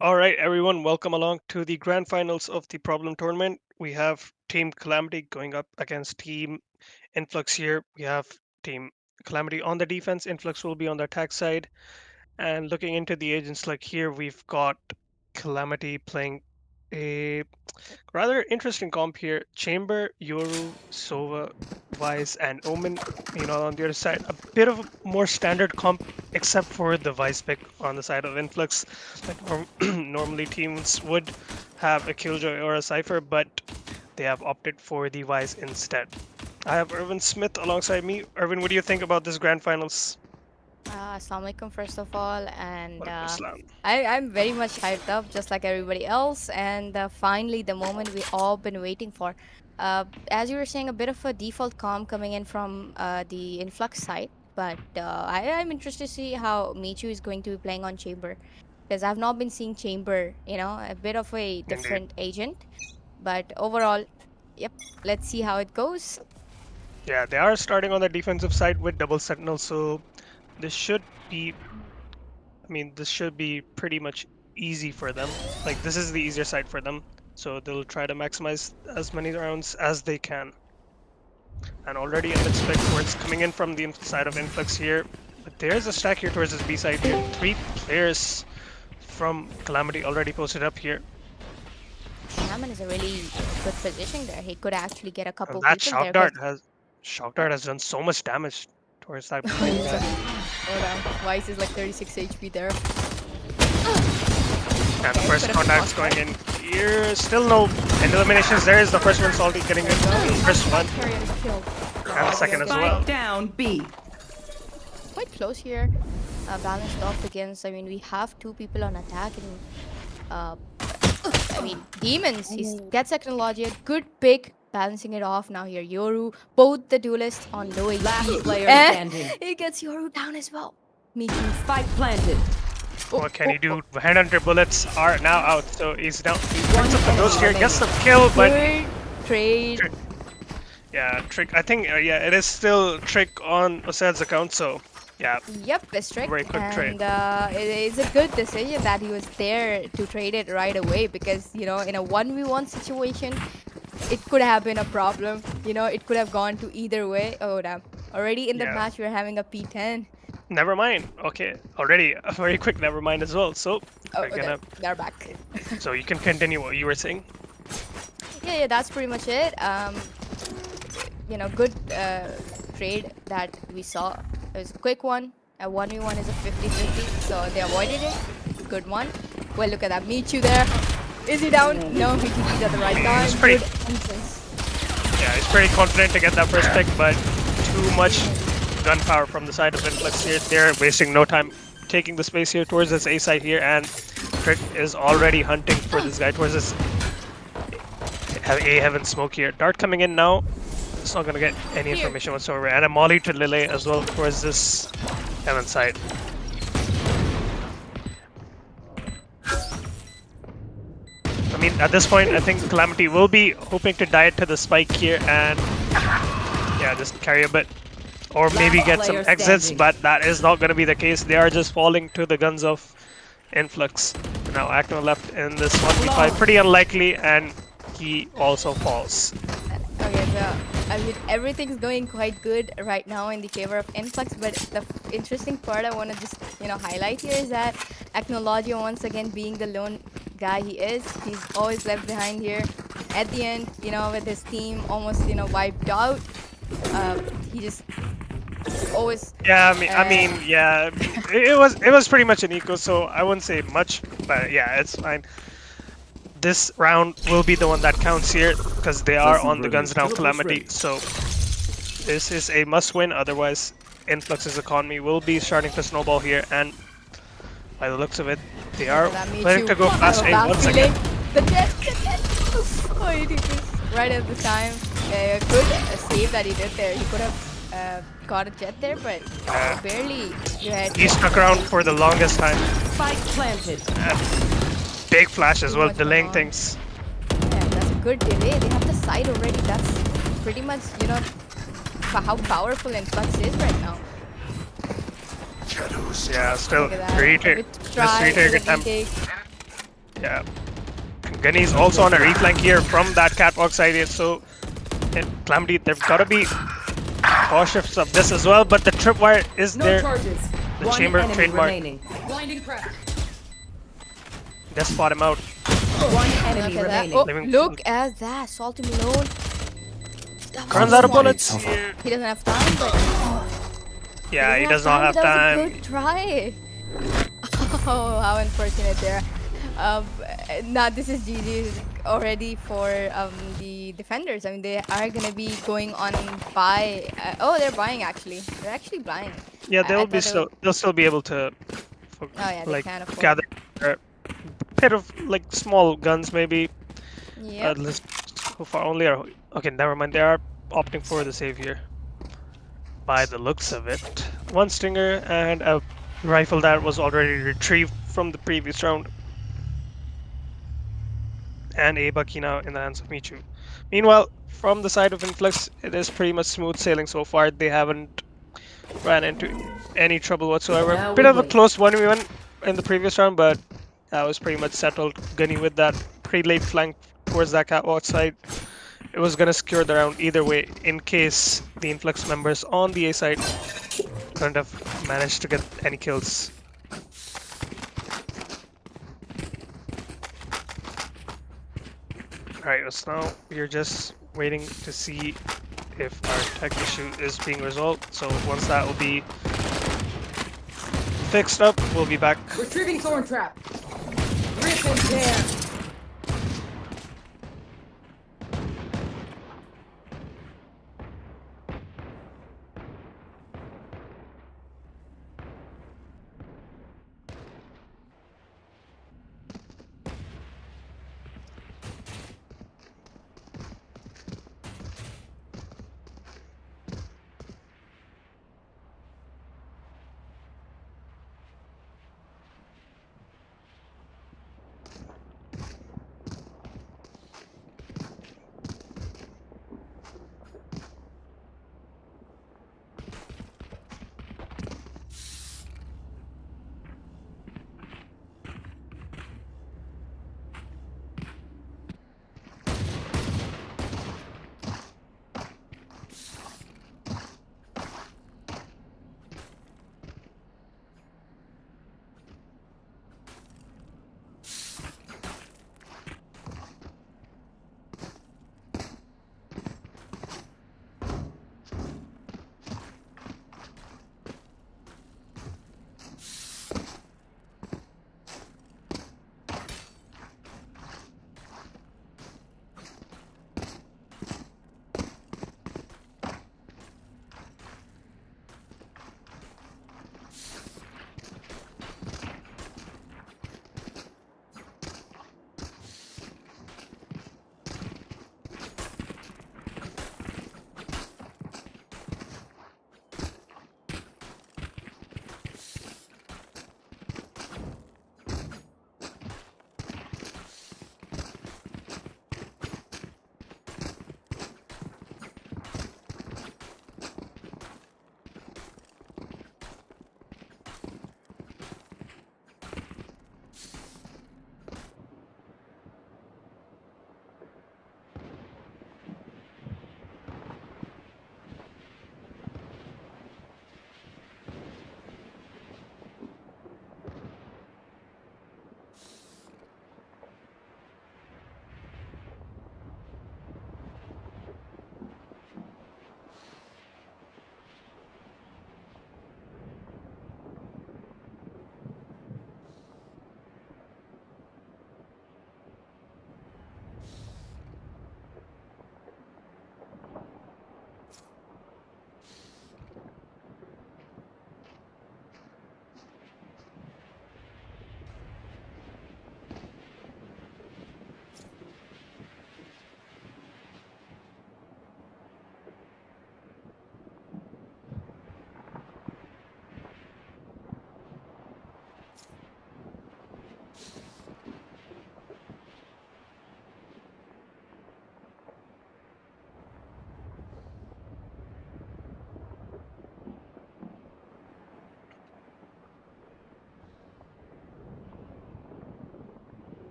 All right, everyone, welcome along to the grand finals of the problem tournament. We have Team Calamity going up against Team Influx here. We have Team Calamity on the defense, Influx will be on the attack side. And looking into the agents, like here, we've got Calamity playing a rather interesting comp here. Chamber, Yoru, Sova, Vice, and Omen. On the other side, a bit of a more standard comp, except for the Vice pick on the side of Influx. Like normally teams would have a Killjoy or a Cypher, but they have opted for the Vice instead. I have Irvin Smith alongside me. Irvin, what do you think about this grand finals? Assalamu alaikum, first of all, and Walaikum assalam. I'm very much hyped up, just like everybody else. And finally, the moment we all been waiting for. As you were saying, a bit of a default comp coming in from the Influx side, but I'm interested to see how Michu is going to be playing on Chamber, because I've not been seeing Chamber, a bit of a Indeed. different agent. But overall, yep, let's see how it goes. Yeah, they are starting on the defensive side with double sentinel, so this should be this should be pretty much easy for them. Like, this is the easier side for them, so they'll try to maximize as many rounds as they can. And already a mid-spec words coming in from the side of Influx here. But there's a stack here towards this B side here. 3 players from Calamity already posted up here. Hammond is a really good position there. He could actually get a And couple that people there because Shock Dart has done so much damage towards that behind He's guy. hold on. Vice is like 36 HP there. And the Okay, first bit of a contact's crossfire. going in here. Still no eliminations. There is the first one, Salty getting it. The first one. Carrier is killed. And the second as well. Spike down B. Quite close here. Balanced off against. I mean, we have two people on attack and demons. He gets technology. Good pick. Balancing it off now here. Yoru, both the duelists on low Last HP. player And standing. he gets Yoru down as well. Me too. Spike planted. What can he do? Headhunter bullets are now out, so he's down. He picks up the ghost here, gets the kill, but Good trade. yeah, trick. I think it is still trick on Osad's account. So yeah, Yep, it's trick. very quick trade. And it's a good decision that he was there to trade it right away because, in a 1v1 situation, it could have been a problem. It could have gone to either way. Oh, damn. Already in the Yeah. match, we're having a P10. Never mind. Okay, already a very quick never mind as well. So Oh, we're gonna. they're back. So you can continue what you were saying. Yeah, that's pretty much it. Good trade that we saw. It was a quick one. A 1v1 is a 50-50, so they avoided it. Good one. Well, look at that. Meet you there. Is he down? No, he TP'd at the right time. He's pretty- Good entrance. Yeah, he's pretty confident to get that first pick, but too much gunpowder from the side of Influx here. They're wasting no time taking the space here towards this A side here, and Trick is already hunting for this guy towards this A heaven smoke here. Dart coming in now. It's not gonna get any information whatsoever. And a molly to Lille as well towards this heaven side. I mean, at this point, I think Calamity will be hoping to diet to the spike here and yeah, just carry a bit. Or maybe get some player exits, standing. but that is not going to be the case. They are just falling to the guns of Influx. Now Acno left in this 1v5, pretty unlikely, and he also falls. Okay, so I mean everything's going quite good right now in the favor of Influx, but the interesting part I want to just highlight here is that Acnologia once again being the lone guy he is, he's always left behind here. At the end, with his team almost wiped out, he just always Yeah, yeah, it was pretty much an eco, so I wouldn't say much, but yeah, it's fine. This round will be the one that counts here because they are on the guns now, Calamity. So this is a must-win. Otherwise, Influx's economy will be starting to snowball here, and by the looks of it, they are planning to go fast A once again. The jet. Oh, he did this right at the time. Good save that he did there. He could have got a jet there, but barely. He stuck around for the longest time. Spike planted. Big flash as Too well, much delaying on. things. Yeah, that's a good delay. They have the side already. That's pretty much, how powerful Influx is right now. Yeah, still Look at that. retake. Good Just try, retake good attempt. retake. Yeah. Gunny's also on a reflank here from that catwalk side, so Calamity, they've got to be cautious of this as well, but the tripwire is No there. charges. The One chamber enemy trademark. remaining. Blinding crack. They spot him out. One Look enemy at that. remaining. Oh, Living- look at that. Salty Malone. That was Runs a out of good one. bullets here. He doesn't have time, but Yeah, he does not have but that was a time. good try. Oh, how unfortunate there. Now this is GG already for the defenders. I mean, they are gonna be going on buy. Oh, they're buying actually. They're actually buying. Yeah, I thought they would. they'll still be able to Oh yeah, they like can afford. gather a pair of like small guns maybe. Yep. At least so far only are okay. Never mind. They are opting for the save here. By the looks of it, one stinger and a rifle that was already retrieved from the previous round, and a Bucky now in the hands of Michu. Meanwhile, from the side of Influx, it is pretty much smooth sailing so far. They haven't ran into any trouble whatsoever. Now Bit we of a wait. close 1v1 in the previous round, but that was pretty much settled. Gunny with that pretty late flank towards that catwalk side. It was gonna secure the round either way in case the Influx members on the A side couldn't have managed to get any kills. Alright, so now we're just waiting to see if our tech issue is being resolved. So once that will be fixed up, we'll be back. Retrieving thorn trap. Rip and tear.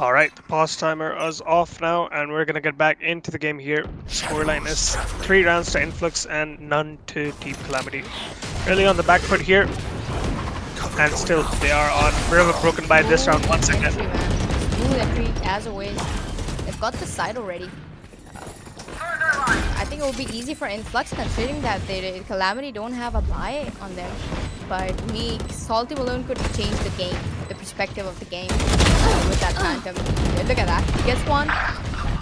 All right, the pause timer is off now, and we're gonna get back into the game here. Scoreline is 3 rounds to Influx and none to Team Calamity. Really on the back foot here, and still they are on River broken by this round once Smooth again. entry, man. Smooth entry as always. They've got the side already. I think it will be easy for Influx considering that Calamity don't have a buy on them. But Salty Balloon could change the game, the perspective of the game with that Phantom. Yeah, look at that. He gets one.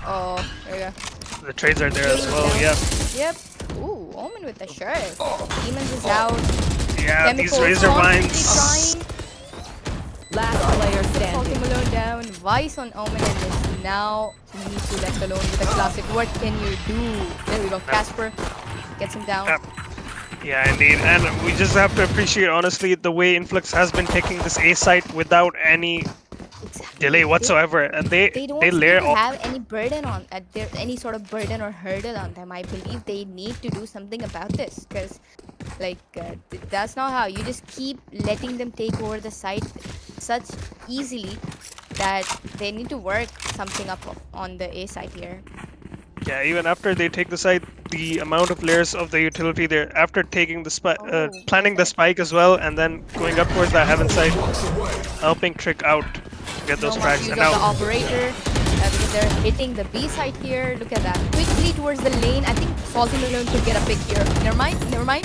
Oh, there you go. The trades are there as well. Yeah, Yep. Ooh, Omen with the shirt. Demons is out. yeah. These Chemicals Razor constantly Vines. trying. Last player Salty standing. Malone down. Vice on Omen and is now Nitu left alone with a classic. What can you do? There we go. Casper gets him down. Yeah, indeed. And we just have to appreciate, honestly, the way Influx has been taking this A site without any Exactly. delay whatsoever, and They they don't layer seem to all. have any burden on there any sort of burden or hurdle on them. I believe they need to do something about this because that's not how you just keep letting them take over the site such easily that they need to work something up on the A side here. Yeah, even after they take the site, the amount of layers of the utility there, after taking the planning the perfect. spike as well, and then going up towards that heaven site, helping Trick out to get those No much frags. use And of the now, operator because they're hitting the B side here. Look at that. Quickly towards the lane. I think Salty Malone could get a pick here. Never mind. Never mind.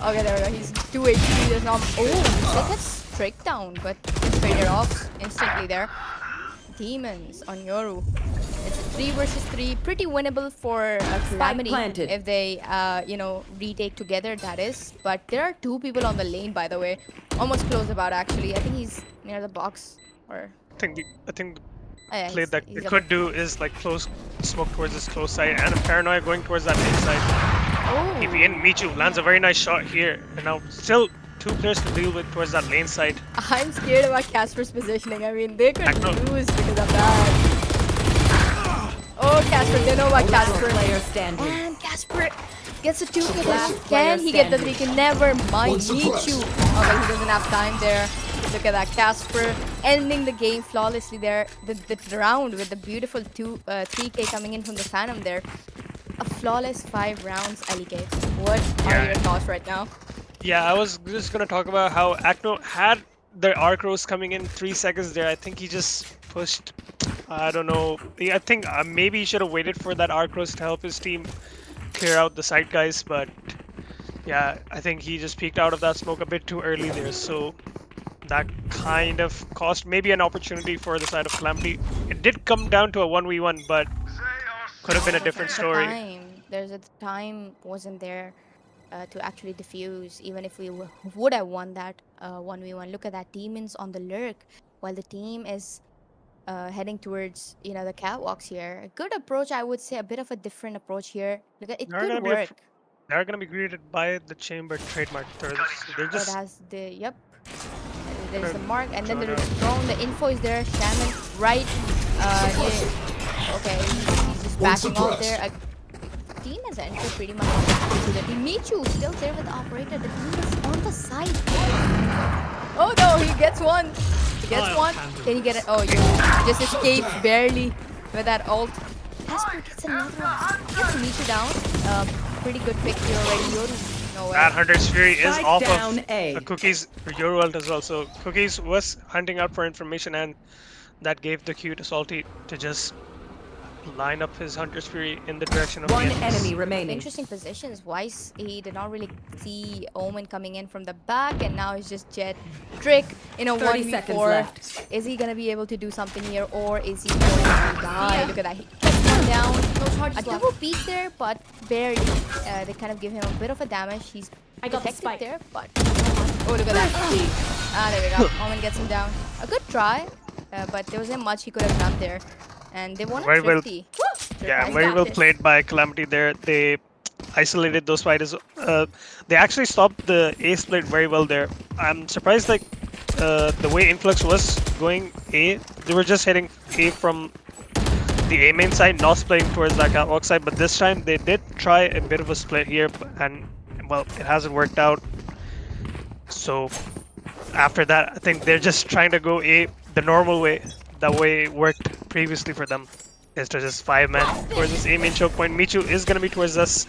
Okay, there we go. He's 2 HP. There's not. Oh, he gets Trick down, but just traded off instantly there. Demons on Yoru. It's 3 versus 3. Pretty winnable for Calamity planted. if they, retake together, that is. But there are 2 people on the lane, by the way. Almost close about, actually. I think he's near the box. Or I think the oh, yeah, play that he's it up. could do is like close smoke towards this close side, and a Paranoia going towards that mid side. Oh, EVN Michu lands a very nice shot here, and now still 2 players to deal with towards that lane side. I'm scared about Casper's positioning. I mean, they could know. lose because of that. Oh, Casper, they know about Last Casper. player standing. And Casper gets a 2K. Last Can player he get the standing. 3K? Never mind. Michu. Oh, but he doesn't have time there. Look at that. Casper ending the game flawlessly there. The round with the beautiful 3K coming in from the Phantom there. A flawless 5 rounds, Alligate. What are Yeah. your thoughts right now? Yeah, I was just gonna talk about how Acno had the arc rose coming in 3 seconds there. I think he just pushed. I don't know. I think maybe he should have waited for that arc rose to help his team clear out the side guys. But yeah, I think he just peeked out of that smoke a bit too early there. So that kind of cost maybe an opportunity for the side of Calamity. It did come down to a 1v1, but could have been a different story. The time wasn't there to actually defuse, even if we would have won that 1v1. Look at that. Demons on the lurk while the team is heading towards the catwalks here. A good approach, I would say. A bit of a different approach here. Look at it. They're Could gonna be work. they're gonna be greeted by the chamber trademark. They're It just has the yep. There's the They're mark, and then drawn there's out. drone. The info is there. Shaman right here. Okay, he's just backing off there. Team has entered pretty much into the team. Michu still there with the operator. The team is on the side. Oh no, he gets one. He gets one. Can he get it? Oh, you just escapes barely with that ult. Casper gets another one. Gets Michu down. Pretty good pick here already. Yoru, no way. that Hunter's Fury is Spike off down of A. Cookie's Euro ult as well. So Cookies was hunting out for information, and that gave the cue to Salty to just line up his Hunter's Fury in the direction of One the enemies. enemy remaining. Interesting positions. Weiss, he did not really see Omen coming in from the back, and now it's just Jet Trick in a 30 seconds 1v4. left. Is he gonna be able to do something here, or is he going to die? Look at that. He gets one down. A double beat there, but barely. They kind of give him a bit of a damage. He's I got the protected spike. there, but oh, look at that. There we go. Omen gets him down. A good try, but there wasn't much he could have done there. And they won a Very well- thrifty. Yeah, Thrifty. very well played by Calamity there. They isolated those fighters. They actually stopped the A split very well there. I'm surprised, like the way Influx was going A, they were just hitting A from the A main side, not splitting towards that catwalk side. But this time they did try a bit of a split here, and well, it hasn't worked out. So after that, I think they're just trying to go A the normal way. the way it worked previously for them is to just 5-man towards this A main choke point. Michu is gonna be towards us.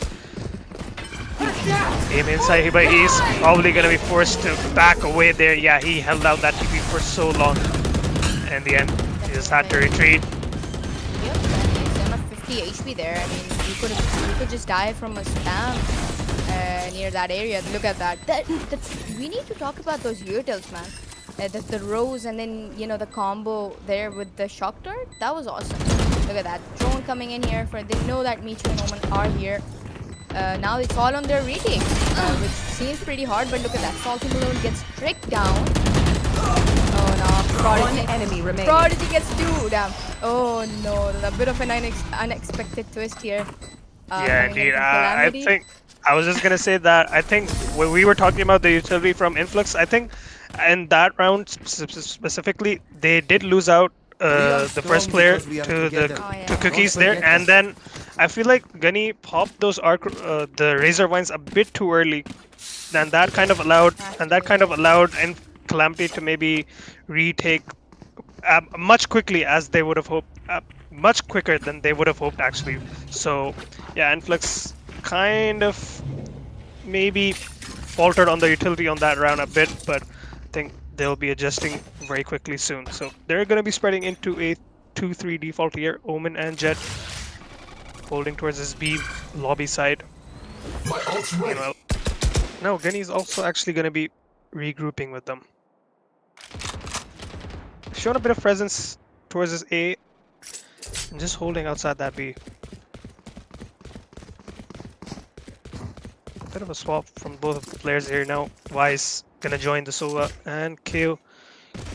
Aim inside, but he's probably gonna be forced to back away there. Yeah, he held out that TP for so long. And in the end, he just had to retreat. Yep, and he's almost 50 HP there. I mean, you could just die from a spam near that area. Look at that. We need to talk about those utils, man. The rows and then, you know, the combo there with the shock dart. That was awesome. Look at that. Drone coming in here. They know that Michu and Omen are here. Now it's all on their retake, which seems pretty hard, but look at that. Salty Malone gets tricked down. Oh no, Prodigy. One enemy remaining. Prodigy gets 2, damn. Oh no, a bit of an unexpected twist here. Yeah, coming in indeed. from I Calamity. think I was just gonna say that I think when we were talking about the utility from Influx, I think in that round specifically, they did lose out the first player to Cookies there, and then I feel like Gunny popped those the Razor Vines a bit too early, and that kind of allowed in Calamity to maybe retake much quickly as they would have hoped, much quicker than they would have hoped actually. So yeah, Influx kind of maybe faltered on the utility on that round a bit, but I think they'll be adjusting very quickly soon. So they're going to be spreading into a 2-3 default here. Omen and Jet holding towards this B lobby side. Meanwhile, no, Gunny's also actually going to be regrouping with them. Showing a bit of presence towards this A and just holding outside that B. Bit of a swap from both of the players here now. Wise gonna join the Sova and Q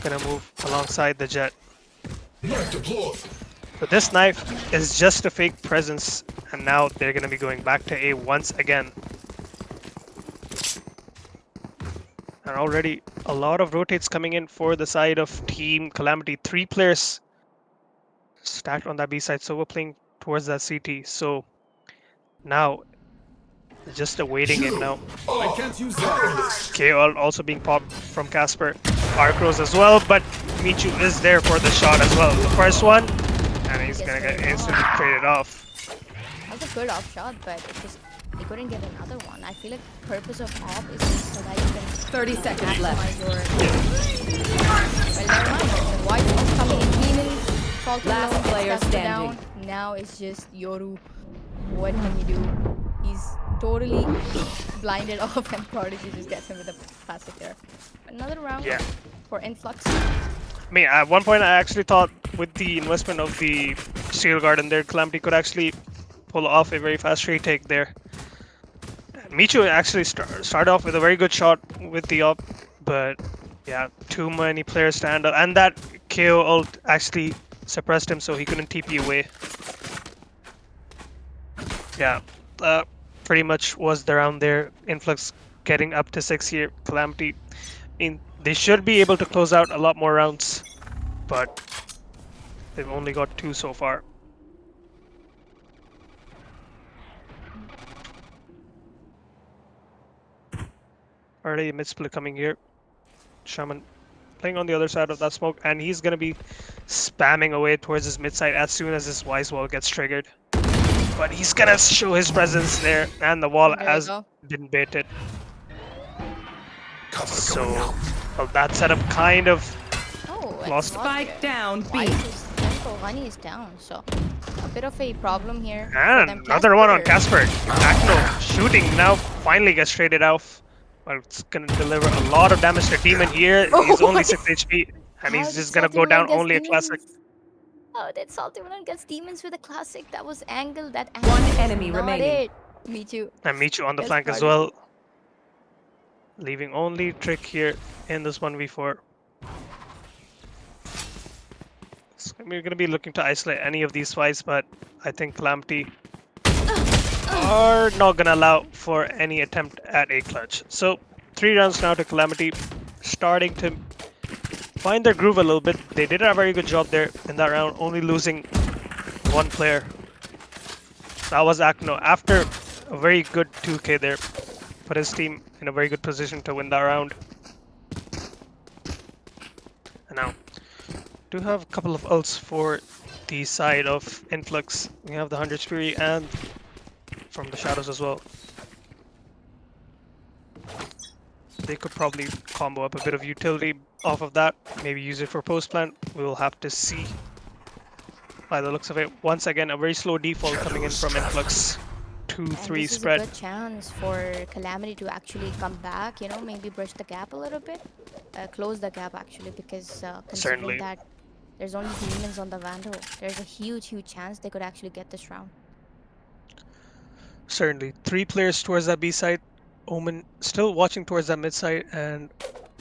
gonna move alongside the Jet. But this knife is just a fake presence, and now they're gonna be going back to A once again. And already a lot of rotates coming in for the side of Team Calamity. 3 players stacked on that B side, so we're playing towards that CT. So now just a waiting game now. I can't use that. KO also being popped from Casper. Arcros as well, but Michu is there for the shot as well. The first one, and he's gonna get instantly traded off. That was a good off shot, but it just he couldn't get another one. I feel like the purpose of op is just so that you can 30 seconds left. maximize your. Well, never mind. The white one's coming in cleanly. Salty Last Malone gets player left standing. down. Now it's just Yoru. What can he do? He's totally blinded off, and Prodigy just gets him with a classic there. Another round Yeah. for Influx. I mean, at one point I actually thought with the investment of the Steel Garden there, Calamity could actually pull off a very fast retake there. Michu actually started off with a very good shot with the up, but yeah, too many players to handle, and that KO ult actually suppressed him, so he couldn't TP away. Yeah, pretty much was the round there. Influx getting up to 6 here. Calamity, I mean, they should be able to close out a lot more rounds, but they've only got 2 so far. Already a mid split coming here. Shaman playing on the other side of that smoke, and he's gonna be spamming away towards his mid side as soon as this wise wall gets triggered. But he's gonna show his presence there, and the wall There you has go. been baited. So, well, that setup kind of Oh, and lost. Spike down B. Wise is Tempo Honey is down, so a bit of a problem here. for And them. another one on Casper. Acno shooting now finally gets traded off. Well, it's gonna deliver a lot of damage to Demon here. He's only 6 HP, and How he's did just gonna Salty go down Malone gets only a classic. demons? Oh, that Salty Malone gets demons with a classic. That was angle. That One angle is enemy not remaining. It. Me too. And Michu on the Yes, flank as Prodigy. well. Leaving only Trick here in this 1v4. So we're going to be looking to isolate any of these fights, but I think Calamity are not going to allow for any attempt at a clutch. So 3 rounds now to Calamity, starting to find their groove a little bit. They did a very good job there in that round, only losing 1 player. That was Acno. After a very good 2k there, put his team in a very good position to win that round. And now, Do have a couple of ults for the side of Influx. We have the 100 Spirit and from the shadows as well. They could probably combo up a bit of utility off of that. Maybe use it for post plant. We'll have to see by the looks of it. Once again, a very slow default coming in from Influx. And 2-3 this is a spread. good chance for Calamity to actually come back, you know, maybe bridge the gap a little bit. Close the gap actually, because considering Certainly. that there's only demons on the Vandal, there's a huge chance they could actually get this round. Certainly. 3 players towards that B side. Omen still watching towards that mid side, and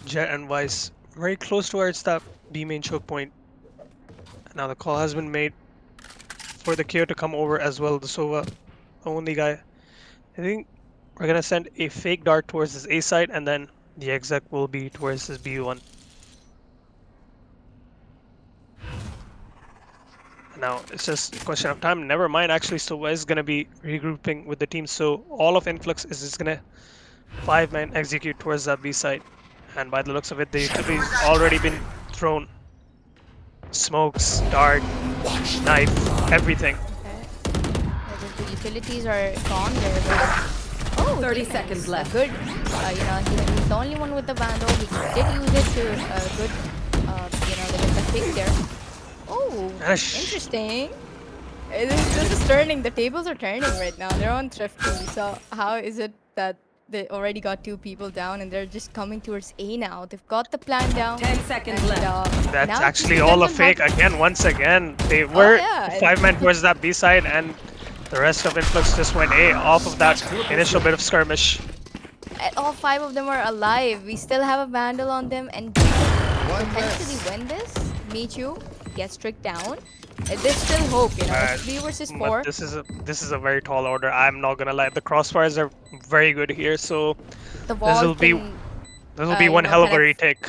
Jet and Vice very close towards that B main choke point. Now the call has been made for the KO to come over as well. The Sova only guy. I think we're gonna send a fake dart towards his A side, and then the exec will be towards his B one. Now it's just a question of time. Never mind, actually, Sova is gonna be regrouping with the team, so all of Influx is just gonna 5-man execute towards that B side. And by the looks of it, the utility's already been thrown. Smokes, dart, knife, everything. Okay. The utilities are gone there, but 30 demons, seconds left. Good. You know, he's the only one with the Vandal. He did use it to good. You know, the pick there. Oh, Ash. interesting. This is turning. The tables are turning right now. They're on Thrifty. So how is it that they already got 2 people down and they're just coming towards A now? They've got the plan down. 10 seconds and, left. That's now it actually just all a depends on fake how- again, once again. They were yeah. 5-man towards that B side, and the rest of Influx just went A off of that initial bit of skirmish. All 5 of them are alive. We still have a Vandal on them, and potentially win this. Michu gets tricked down. There's still hope, you know. It's 3 versus 4. But this is a very tall order. I'm not gonna lie. The crossfires are very good here, so The wall will be- can, this will be you one know, hell of a kind of- retake.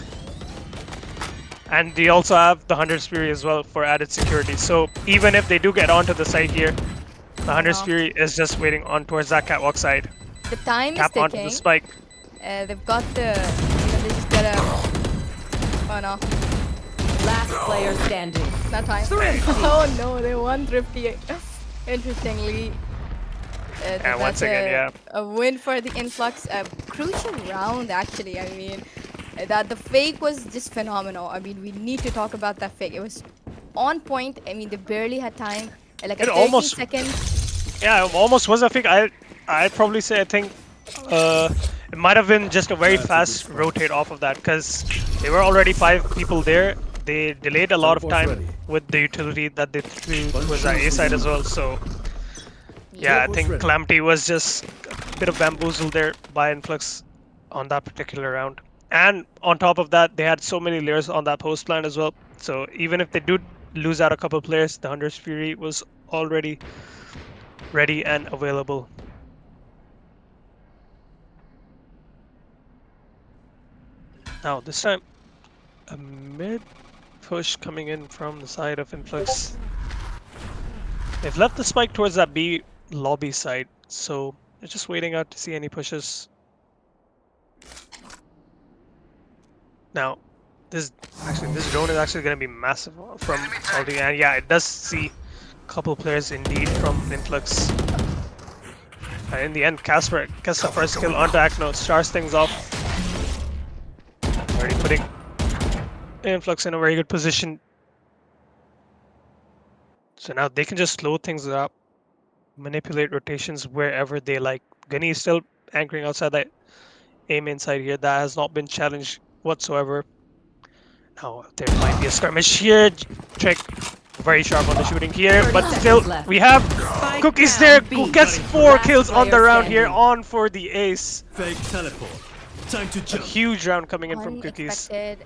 And they also have the 100 Spirit as well for added security. So even if they do get onto the site here, the 100 Uh-huh. Spirit is just waiting on towards that catwalk side. The time is Tap onto ticking. the spike. They've got the. You know, they just gotta. Oh no, Last player standing. not time. Oh no, they won Thrifty. Interestingly. And once again, a win for the Influx. A crucial round, actually. I mean, that the fake was just phenomenal. I mean, we need to talk about that fake. It was on point. I mean, they barely had time. Like a It 30 almost- seconds. Yeah, it almost was a fake. I'd probably say I think it might have been just a very fast rotate off of that, because there were already 5 people there. They delayed a lot of time with the utility that they threw towards that A side as well. So yeah, I think Calamity was just a bit of bamboozled there by Influx on that particular round. And on top of that, they had so many layers on that post plan as well. So even if they do lose out a couple players, the 100 Fury was already ready and available. Now this time, a mid push coming in from the side of Influx. They've left the spike towards that B lobby side, so they're just waiting out to see any pushes. Now, this drone is actually going to be massive from Aldi, and yeah, it does see a couple players indeed from Influx. And in the end, Casper gets the first kill onto Acno, starts things off. Already putting Influx in a very good position. So now they can just slow things up, manipulate rotations wherever they like. Gunny is still anchoring outside that aim inside here. That has not been challenged whatsoever. Now there might be a skirmish here. Trick very sharp on the shooting here, 30 but seconds still left. we have Spike Cookies down there, B. who gets 4 Last kills on the player round here, standing. on for the ace. Fake teleport. Time to A jump. huge round coming in from Cookies. Unexpected,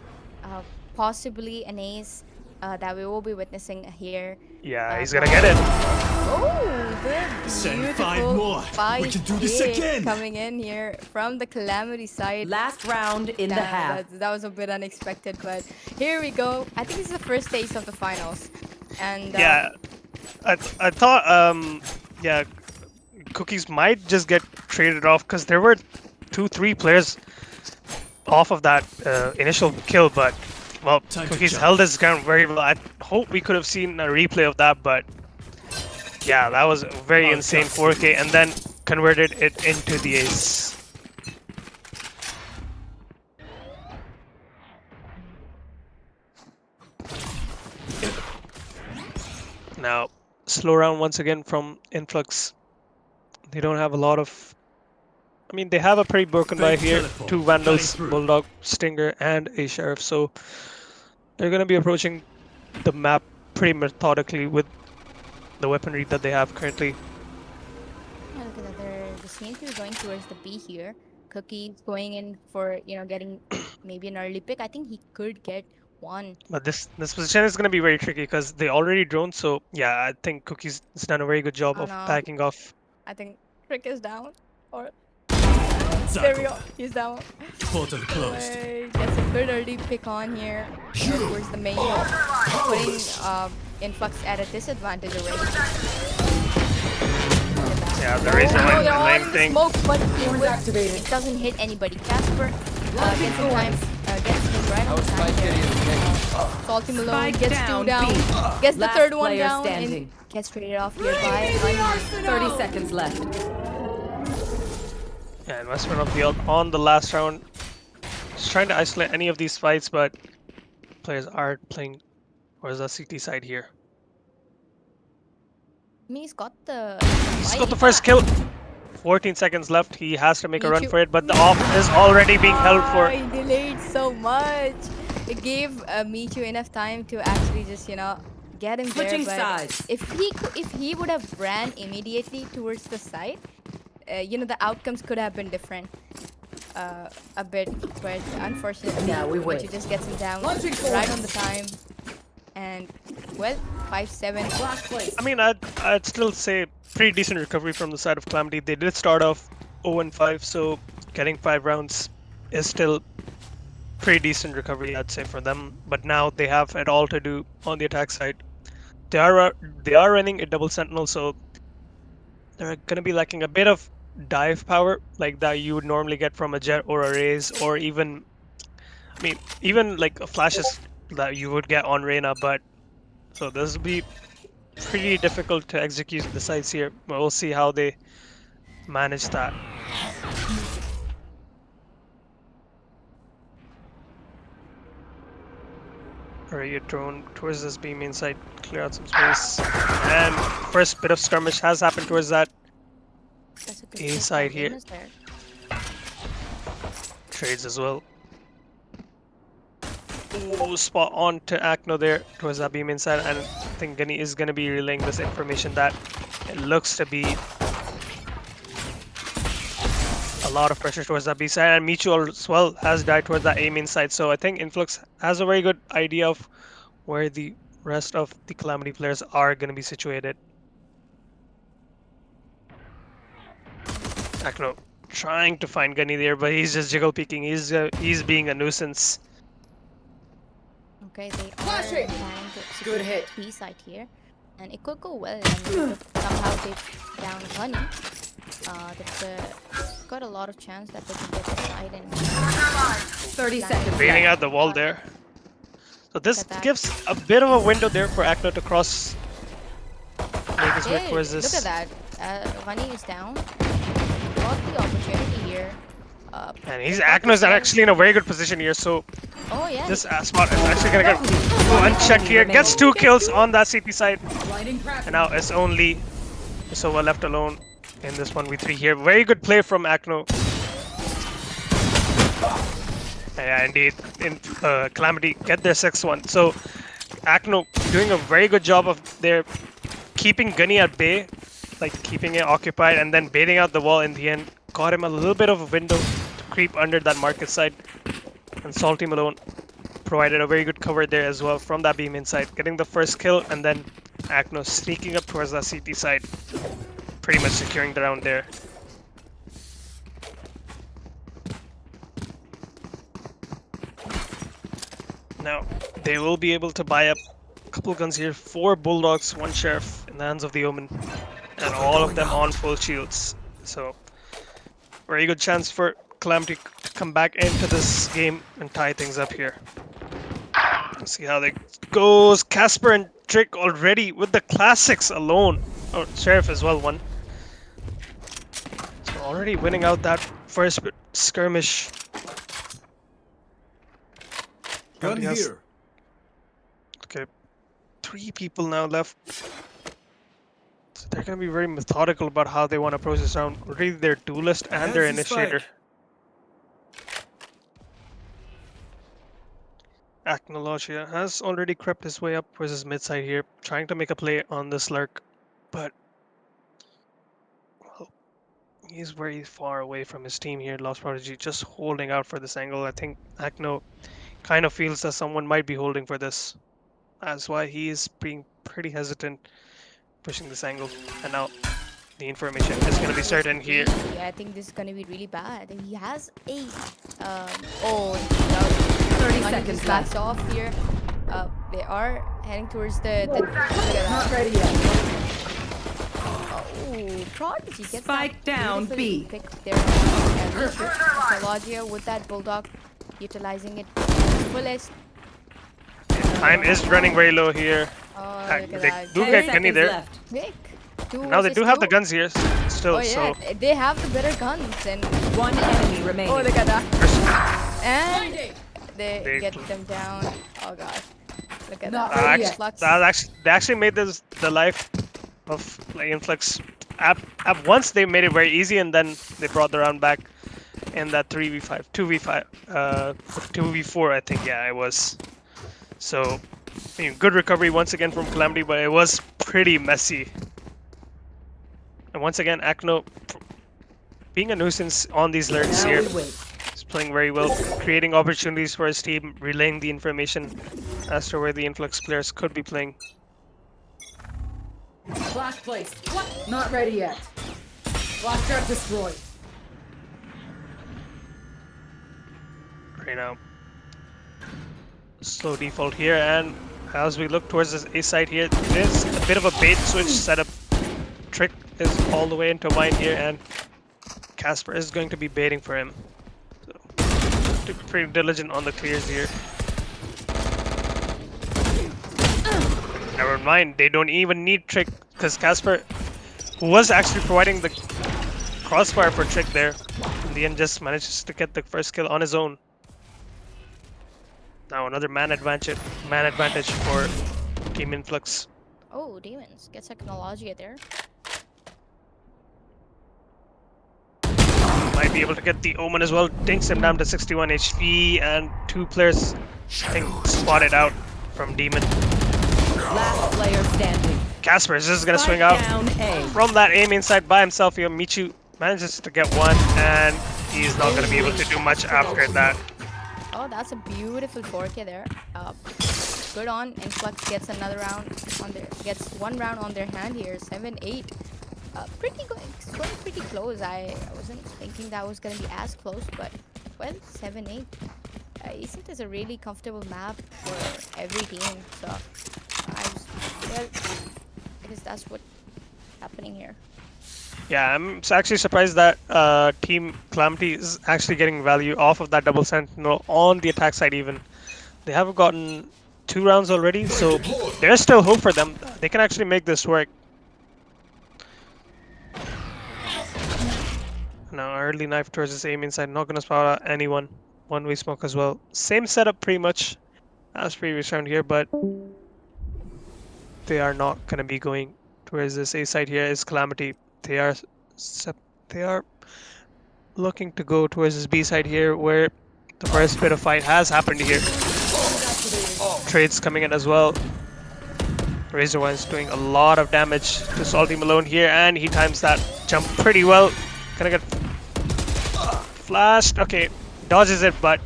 possibly an ace that we will be witnessing here. Yeah, he's gonna get it. Oh, the Send beautiful 5 more. We 5 can do this kick again. coming in here from the Calamity side. Last round in the half. That was a bit unexpected, but here we go. I think this is the first taste of the finals, and Yeah, I thought yeah, Cookies might just get traded off because there were 2-3 players off of that initial kill, but Well, Time to Cookie's jump. held his ground very well. I hope we could have seen a replay of that, but yeah, that was a very Oh, insane just 4K, and then converted it into the ace. Now, slow round once again from Influx. They don't have a lot of. I mean, they have a pretty broken buy Fake here. teleport. 2 Cutting Vandals, through. Bulldog, Stinger, and a Sheriff. So they're going to be approaching the map pretty methodically with the weaponry that they have currently. Yeah, look at that. They seem to be going towards the B here. Cookie's going in for, getting maybe an early pick. I think he could get one. But this position is going to be very tricky because they already drone. So yeah, I think Cookie's has done a very good job Oh of no. backing off. I think Trick is down. Or there we Zackle. go. He's down. Portal closed. Wait, gets a good early pick on here. Towards the main, putting Influx at a disadvantage already. Yeah, the reason Oh, why they're the all lane in the thing. smoke, but Horns activated. it doesn't hit anybody. Casper gets him time, gets him right on time here. Salty Malone Spike gets down, 2 down, B. gets the Last third one player down, standing. and gets traded off here by Onion. 30 seconds left. Yeah, investment of the ult on the last round. Just trying to isolate any of these fights, but players are playing. Where's the CT side here? He's got the. He's got the first kill. 14 seconds left. He has to make a run Michu. for it, but the off is already being held for. He delayed so much. It gave Michu enough time to actually just, get him Switching there. But sides. if he would have ran immediately towards the side, the outcomes could have been different. A bit, but unfortunately, Now we wait. Michu just gets him down Launching right forward. on the time. And, well, 5-7. Last place. I mean, I'd still say pretty decent recovery from the side of Calamity. They did start off 0-5, so getting 5 rounds is still pretty decent recovery, I'd say, for them. But now they have it all to do on the attack side. They are running a double sentinel, so they're gonna be lacking a bit of dive power like that you would normally get from a Jet or a Raze, or even, I mean, even like flashes that you would get on Reyna. But so this will be pretty difficult to execute the sites here. We'll see how they manage that. Alright, you're thrown towards this beam inside, clear out some space. And first bit of skirmish has happened towards that That's a good A pick side by here. Venus there. trades as well. Ooh, spot on to Akno there towards that beam inside, and I think Gunny is going to be relaying this information that it looks to be a lot of pressure towards that B side, and Michu as well has died towards that A main side. So I think Influx has a very good idea of where the rest of the Calamity players are going to be situated. Akno trying to find Gunny there, but he's just jiggle peeking. He's being a nuisance. Okay, they are Flashing. planning to Good execute hit. B side here, and it could go well. And they could somehow take down Honey. They've got a lot of chance that they can get the side and 30 seconds Bailing left. out the wall there. So this Look at that. gives a bit of a window there for Akno to cross. Make his way Hey, towards look this. at that. Honey is down. Got the opportunity here. And he's they got Akno's the side. actually in a very good position here. So Oh yeah. this spot is actually gonna get unchecked here. Gets 2 kills on that CP side, Blinding crash. and now it's only Sova left alone in this 1v3 here. Very good play from Akno. Yeah, indeed. In Calamity get their 6-1. So Akno doing a very good job of their keeping Gunny at bay, like keeping it occupied, and then baiting out the wall in the end. Got him a little bit of a window to creep under that market side. And Salty Malone provided a very good cover there as well from that beam inside, getting the first kill, and then Akno sneaking up towards that CT side, pretty much securing the round there. Now, they will be able to buy up a couple guns here, 4 Bulldogs, 1 Sheriff in the hands of the Omen, and all of them on full shields. So, very good chance for Calamity to come back into this game and tie things up here. See how that goes. Casper and Trick already with the classics alone. Oh, Sheriff as well won. So already winning out that first skirmish. Gun Calamity has- here. Okay, 3 people now left. So they're gonna be very methodical about how they want to approach this round. Already their duelist and their Fancy spike. initiator. Acnologia has already crept his way up towards his mid side here, trying to make a play on this lurk, but well, he's very far away from his team here. Lost Prodigy just holding out for this angle. I think Acno kind of feels that someone might be holding for this. That's why he is being pretty hesitant pushing this angle. And now the information is going to be certain here. Yeah, I think this is gonna be really bad. He has a oh, that was 30 Money seconds just backs left. off here. They are heading towards the look at Not that. ready yet. Oh, Prodigy gets Spike that down, beautiful B. pick there. And Technologia with that bulldog, utilizing it to the fullest. Time is running very low here. Oh, They look at that. do 10 get Kenny seconds there. left. Quick. Now they do have the guns here still, Oh yeah, so they have the better guns and One enemy remaining. oh look at that. And they They get cl- them down. Oh gosh. Look at Not that. ready yet. Influx. they actually made this the life of like Influx. At once they made it very easy, and then they brought the round back in that 3v5, 2v5, 2v4 I think. Yeah, it was. So good recovery once again from Calamity, but it was pretty messy. And once again, Acno being a nuisance on these lurks Now here. we wait. He's playing very well, creating opportunities for his team, relaying the information as to where the Influx players could be playing. Flash placed. Not ready yet. Flash trap destroyed. Right now. Slow default here, and as we look towards this A side here, there's a bit of a bait switch setup. Trick is all the way into mine here, and Casper is going to be baiting for him. So, have to be pretty diligent on the clears here. Never mind, they don't even need Trick, because Casper, who was actually providing the crossfire for Trick there, in the end just manages to get the first kill on his own. Now another man advantage for Team Influx. Oh, Demons gets Technologia there. Might be able to get the Omen as well. Dinks him down to 61 HP, and 2 players, I think, spotted out from Demon. Last player standing. Casper is just gonna Spike swing out down A. from that aim inside by himself here. Michu manages to get one, and he's not gonna be able to do much after that. Oh, that's a beautiful 4K there. Good on. Influx gets another round on their gets 1 round on their hand here. 7-8. Pretty good. It's going pretty close. I wasn't thinking that was gonna be as close, but well, 7-8. East is a really comfortable map for every team. So well, I guess that's what's happening here. Yeah, I'm actually surprised that Team Calamity is actually getting value off of that double sentinel on the attack side even. They have gotten 2 rounds already, so there's still hope for them. They can actually make this work. Now early knife towards his aim inside, not gonna spot out anyone. One-way smoke as well. Same setup pretty much as previous round here, but they are not gonna be going towards this A side here is Calamity. They are looking to go towards this B side here, where the first bit of fight has happened here. Trades coming in as well. Razorwine's doing a lot of damage to Salty Malone here, and he times that jump pretty well. Gonna get flashed. Okay, dodges it, but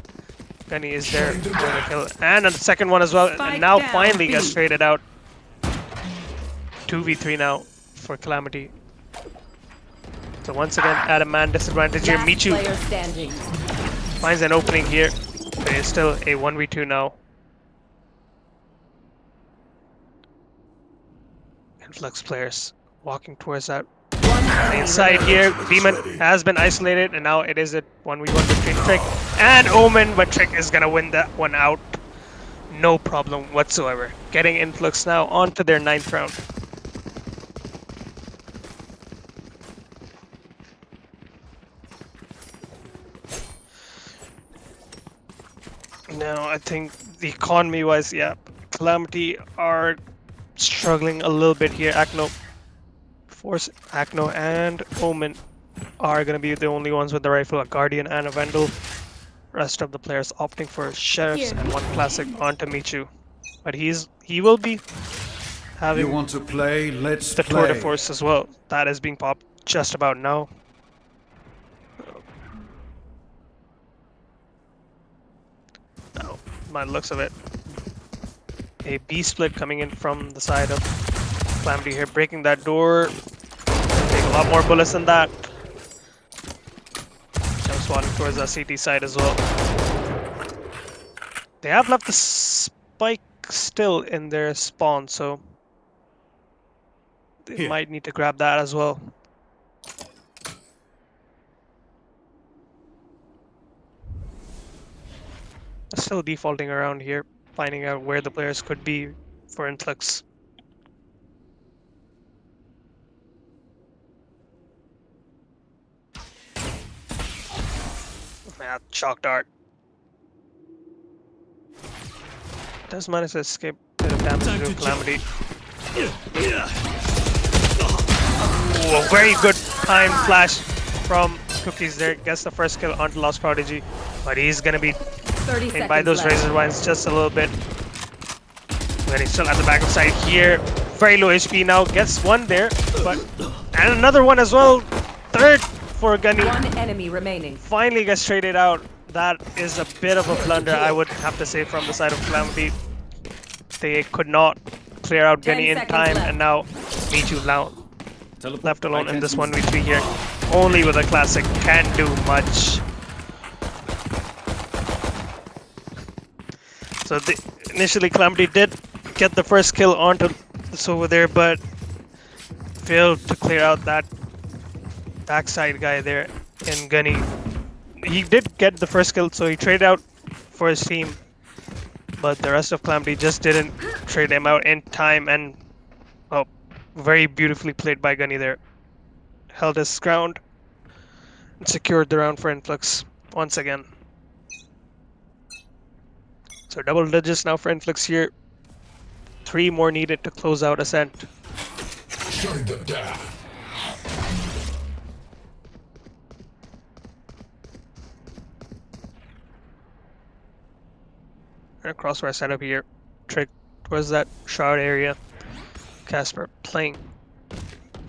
Gunny is there for the kill. And a second one as well, and Spike now down, finally B. gets traded out. 2v3 now for Calamity. So once again, at a man disadvantage here, Last Michu player standing. finds an opening here. But it's still a 1v2 now. Influx players walking towards that inside here. Demon has been isolated, and now it is a 1v1 between Trick and Omen, but Trick is gonna win that one out. no problem whatsoever. Getting Influx now onto their 9th round. Now, I think the economy-wise, yeah, Calamity are struggling a little bit here. Acno and Omen are going to be the only ones with the rifle, a Guardian and a Vandal. Rest of the players opting for Sheriffs Here. and one classic onto Michu. But he will be You having want to play? Let's the tour de play. force as well. That is being popped just about now. Now, by the looks of it, a B split coming in from the side of Calamity here, breaking that door. Take a lot more bullets than that. Jump swatting towards the CT side as well. They have left the spike still in their spawn, so they Here. might need to grab that as well. Still defaulting around here, finding out where the players could be for Influx. Yeah, shock dart. Does manage to escape a bit of damage Time to to Calamity. Ooh, a very good time flash from Cookies there. Gets the first kill onto Lost Prodigy, but he's gonna be 30 hit by seconds those left. razor wines just a little bit. But he's still at the back of side here. Very low HP now. Gets one there, but and another one as well. Third for Gunny. One enemy remaining. Finally gets traded out. That is a bit of a blunder, I would have to say, from the side of Calamity. They could not clear out 10 Gunny in seconds time, left. and now Michu now Teleport. left alone I in can this sense 1v3 here. Only with a classic, can't do much. So initially Calamity did get the first kill onto this over there, but failed to clear out that backside guy there in Gunny. He did get the first kill, so he traded out for his team, but the rest of Calamity just didn't trade him out in time, and oh, very beautifully played by Gunny there. Held his ground and secured the round for Influx once again. So double digits now for Influx here. 3 more needed to close out Ascent. Shutting them down. And a crossfire setup here. Trick towards that shard area. Casper playing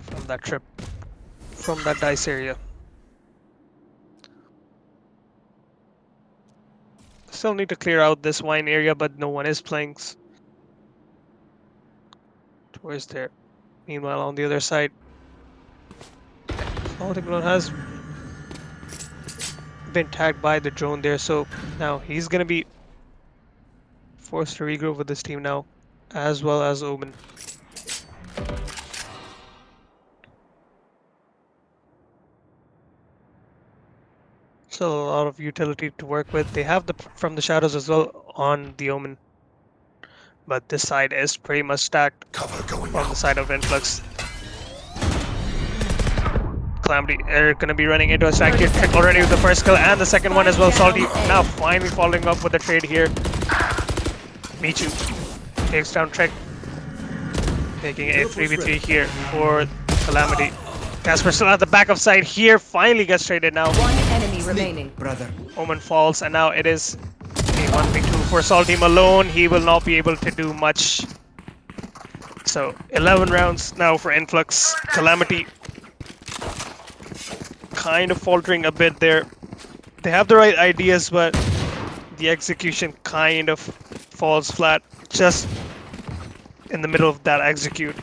from that trip, from that dice area. Still need to clear out this wine area, but no one is playing towards there. Meanwhile, on the other side, Salting Clone has been tagged by the drone there, so now he's gonna be forced to regroup with this team now, as well as Omen. Still a lot of utility to work with. They have the from the shadows as well on the Omen, but this side is pretty much stacked Cover going on the out. side of Influx. Calamity are gonna be running into a stack here. Trick already with the first kill and the second one as well. Salty now finally following up with the trade here. Michu takes down Trick, taking a 3v3 here for Calamity. Casper still at the back of side here, finally gets traded now. One enemy remaining. brother. Omen falls, and now it is a 1v2 for Salty Malone. He will not be able to do much. So 11 rounds now for Influx. Calamity kind of faltering a bit there. They have the right ideas, but the execution kind of falls flat just in the middle of that execute.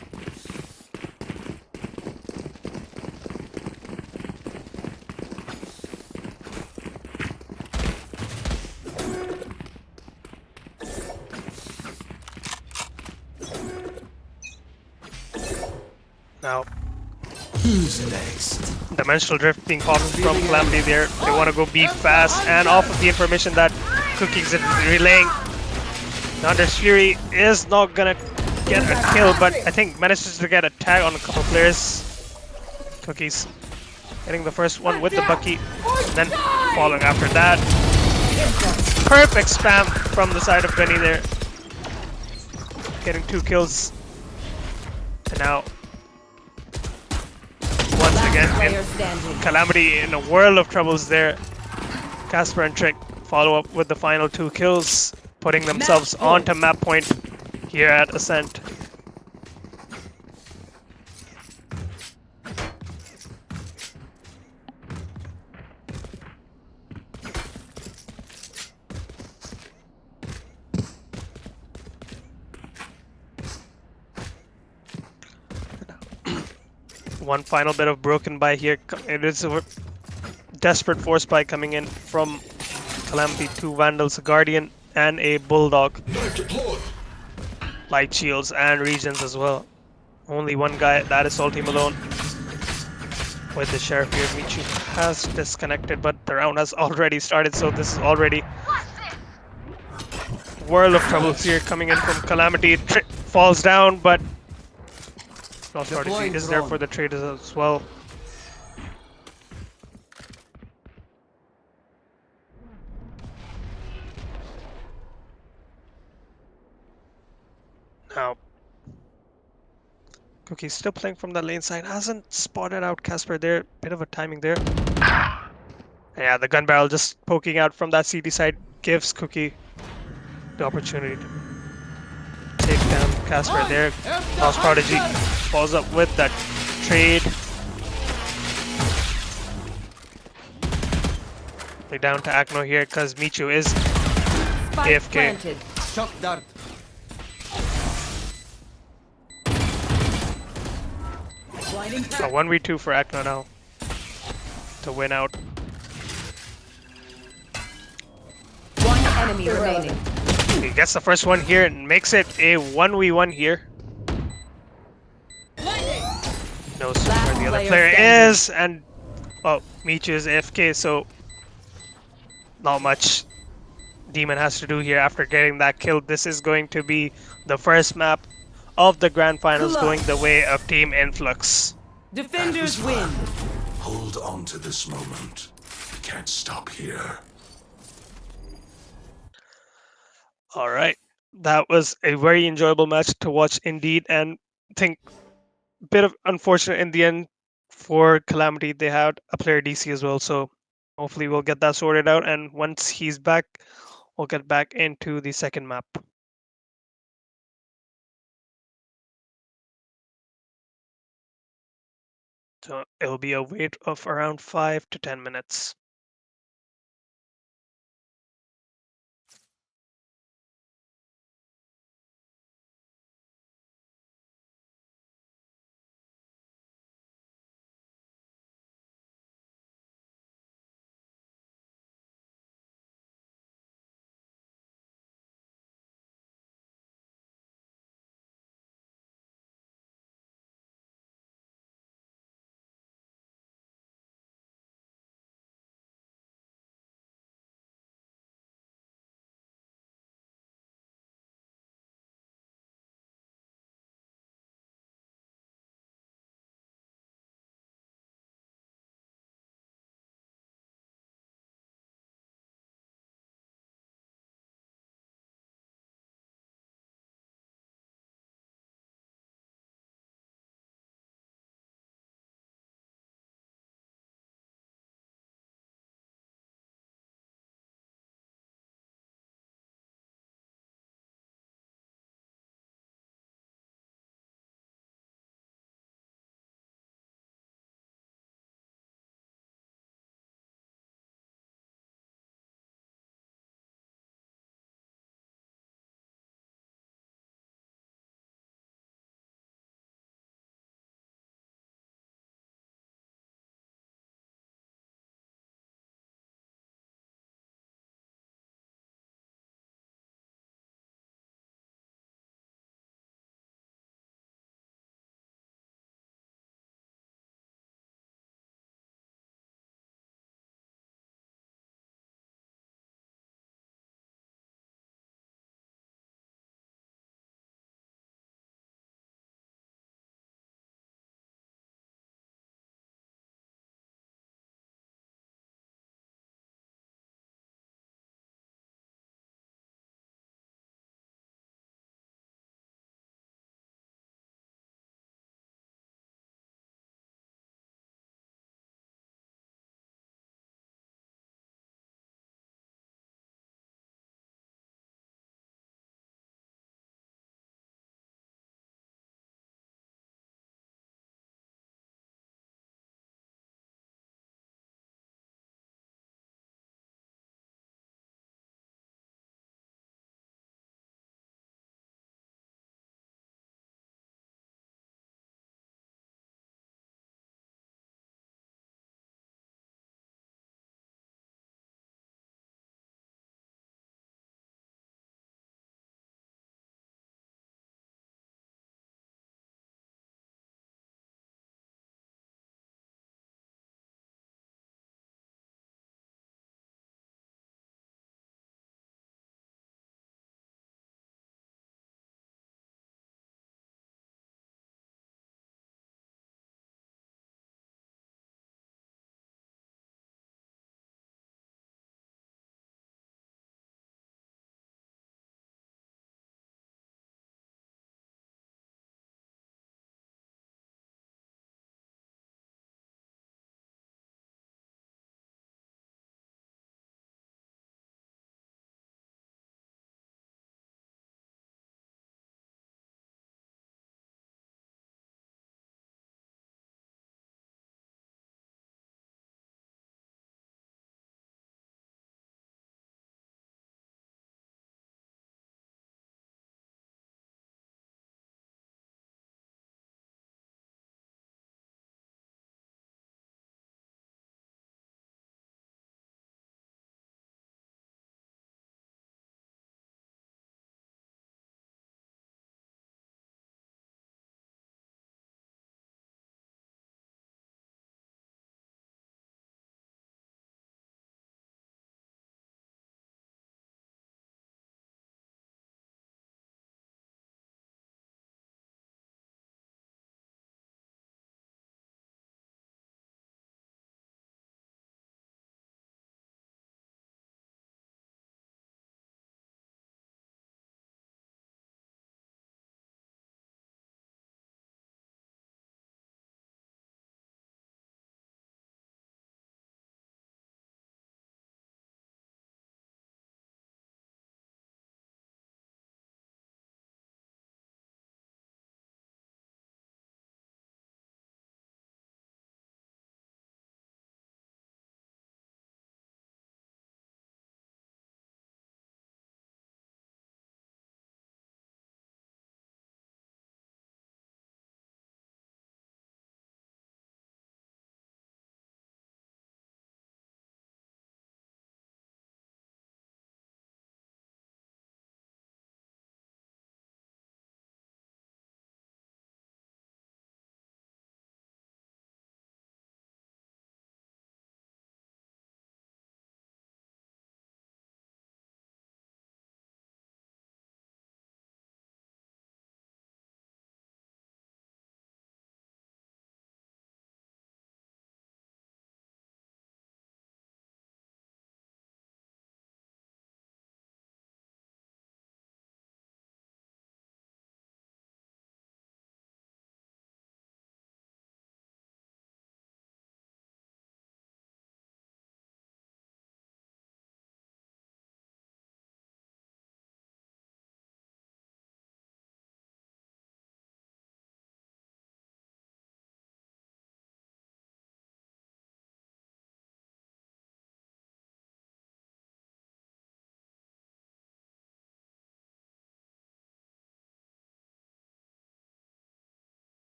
Now, Who's next? Dimensional Drift being popped from Calamity there. They want to go B fast, and off of the information that Cookies is relaying, Nander's Fury is not gonna get a kill, but I think manages to get a tag on a couple players. Cookies getting the first one with the Bucky, and then following after that. Perfect spam from the side of Benny there. Getting 2 kills. And now, once again, Calamity in a world of troubles there. Casper and Trick follow up with the final 2 kills, putting themselves onto map point here at Ascent. One final bit of broken by here. It is a desperate force buy coming in from Calamity. 2 Vandals, a Guardian, and a Bulldog. Knife deployed. Light shields and regions as well. Only one guy, that is Team alone. With the Sheriff here, Michu has disconnected, but the round has already started, so this is already world of troubles here coming in from Calamity. Falls down, but Lost Prodigy is there for the traders as well. Now, Cookie still playing from the lane side. Hasn't spotted out Casper there. Bit of a timing there. Yeah, the gun barrel just poking out from that CT side gives Cookie the opportunity to take down Casper there. Lost Prodigy falls up with that trade. They're down to Akno here because Michu is AFK. Shock dart. A 1v2 for Akno now to win out. One enemy remaining. He gets the first one here and makes it a 1v1 here. Knows where the other player is, and well, Michu is AFK, so not much Demon has to do here after getting that kill. This is going to be the first map of the grand finals going the way of Team Influx. Defenders win. Hold on to this moment. We can't stop here. All right, that was a very enjoyable match to watch indeed, and I think a bit of unfortunate in the end for Calamity. They had a player DC as well, so hopefully we'll get that sorted out, and once he's back, we'll get back into the second map. So it'll be a wait of around 5 to 10 minutes.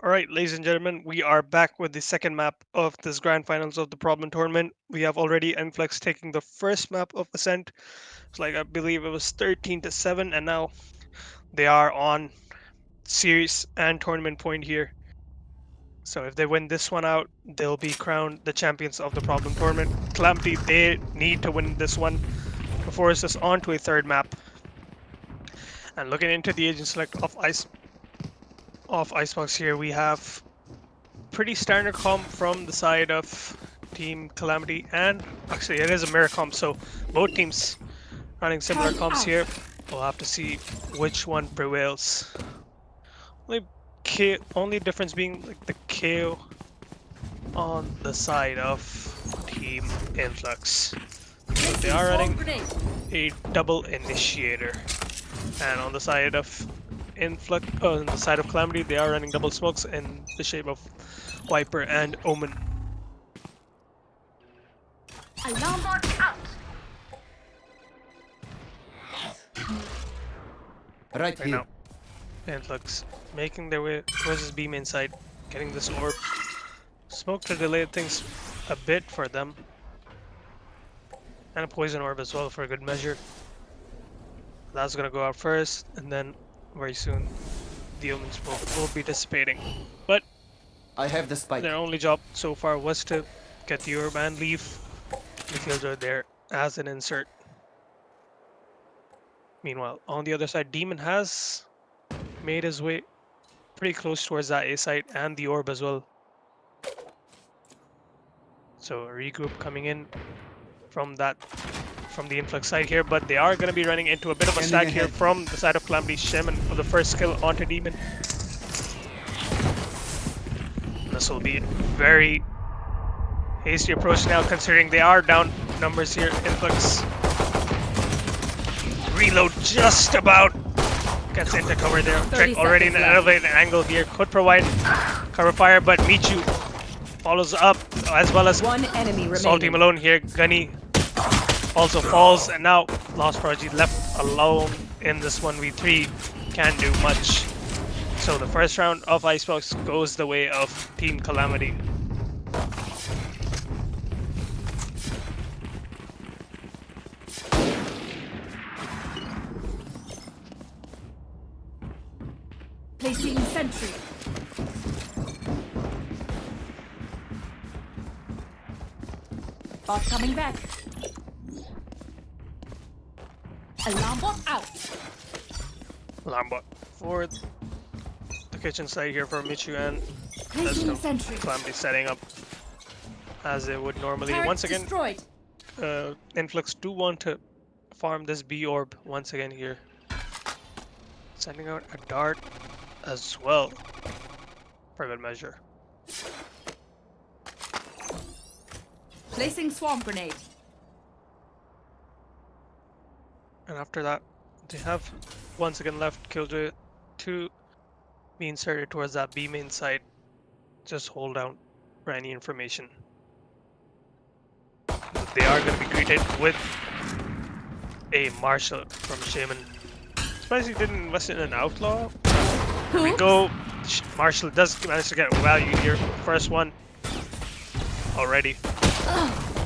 All right, ladies and gentlemen, we are back with the second map of this grand finals of the problem tournament. We have already Influx taking the first map of Ascent. It's like I believe it was 13-7, and now they are on series and tournament point here. So if they win this one out, they'll be crowned the champions of the problem tournament. Calamity, they need to win this one to force us on to a third map. And looking into the agent select of Icebox here, we have pretty standard comp from the side of Team Calamity, and actually it is a mirror comp, so both teams running similar comps here. We'll have to see which one prevails. Only difference being like the KO on the side of Team Influx. So they are running a double initiator, and on the side of on the side of Calamity, they are running double smokes in the shape of Viper and Omen. Alarm bot out. Right Right here. now, Influx making their way towards this B main side, getting this orb. Smoke to delay things a bit for them. And a poison orb as well for a good measure. That's gonna go out first, and then very soon the Omen smoke will be dissipating. But I have the spike. their only job so far was to get the orb and leave the killjoy there as an insert. Meanwhile, on the other side, Demon has made his way pretty close towards that A site and the orb as well. So a regroup coming in from the Influx side here, but they are going to be running into a bit of a Scanning stack here ahead. from the side of Calamity Shaman for the first skill onto Demon. This will be a very hasty approach now, considering they are down numbers here. Influx reload just about gets into cover there. 30 Trek already in an seconds left. elevated angle here, could provide cover fire, but Michu follows up as well as One enemy Salty remaining. Malone here. Gunny also falls, and now Lost Prodigy left alone in this 1v3 can't do much. So the first round of Icebox goes the way of Team Calamity. Placing sentry. Bot coming back. Alarm bot out. Alarm bot for the kitchen side here for Michu, and there's Placing no sentry. Calamity setting up as they would normally. Turret Once again, destroyed. Influx do want to farm this B orb once again here. Sending out a dart as well for good measure. Placing swarm grenade. And after that, they have once again left Killjoy to be inserted towards that B main side. Just hold down for any information. They are going to be greeted with a Marshal from Shaman. Surprised he didn't invest in an Outlaw. Here we go. Marshal does manage to get value here. First one already.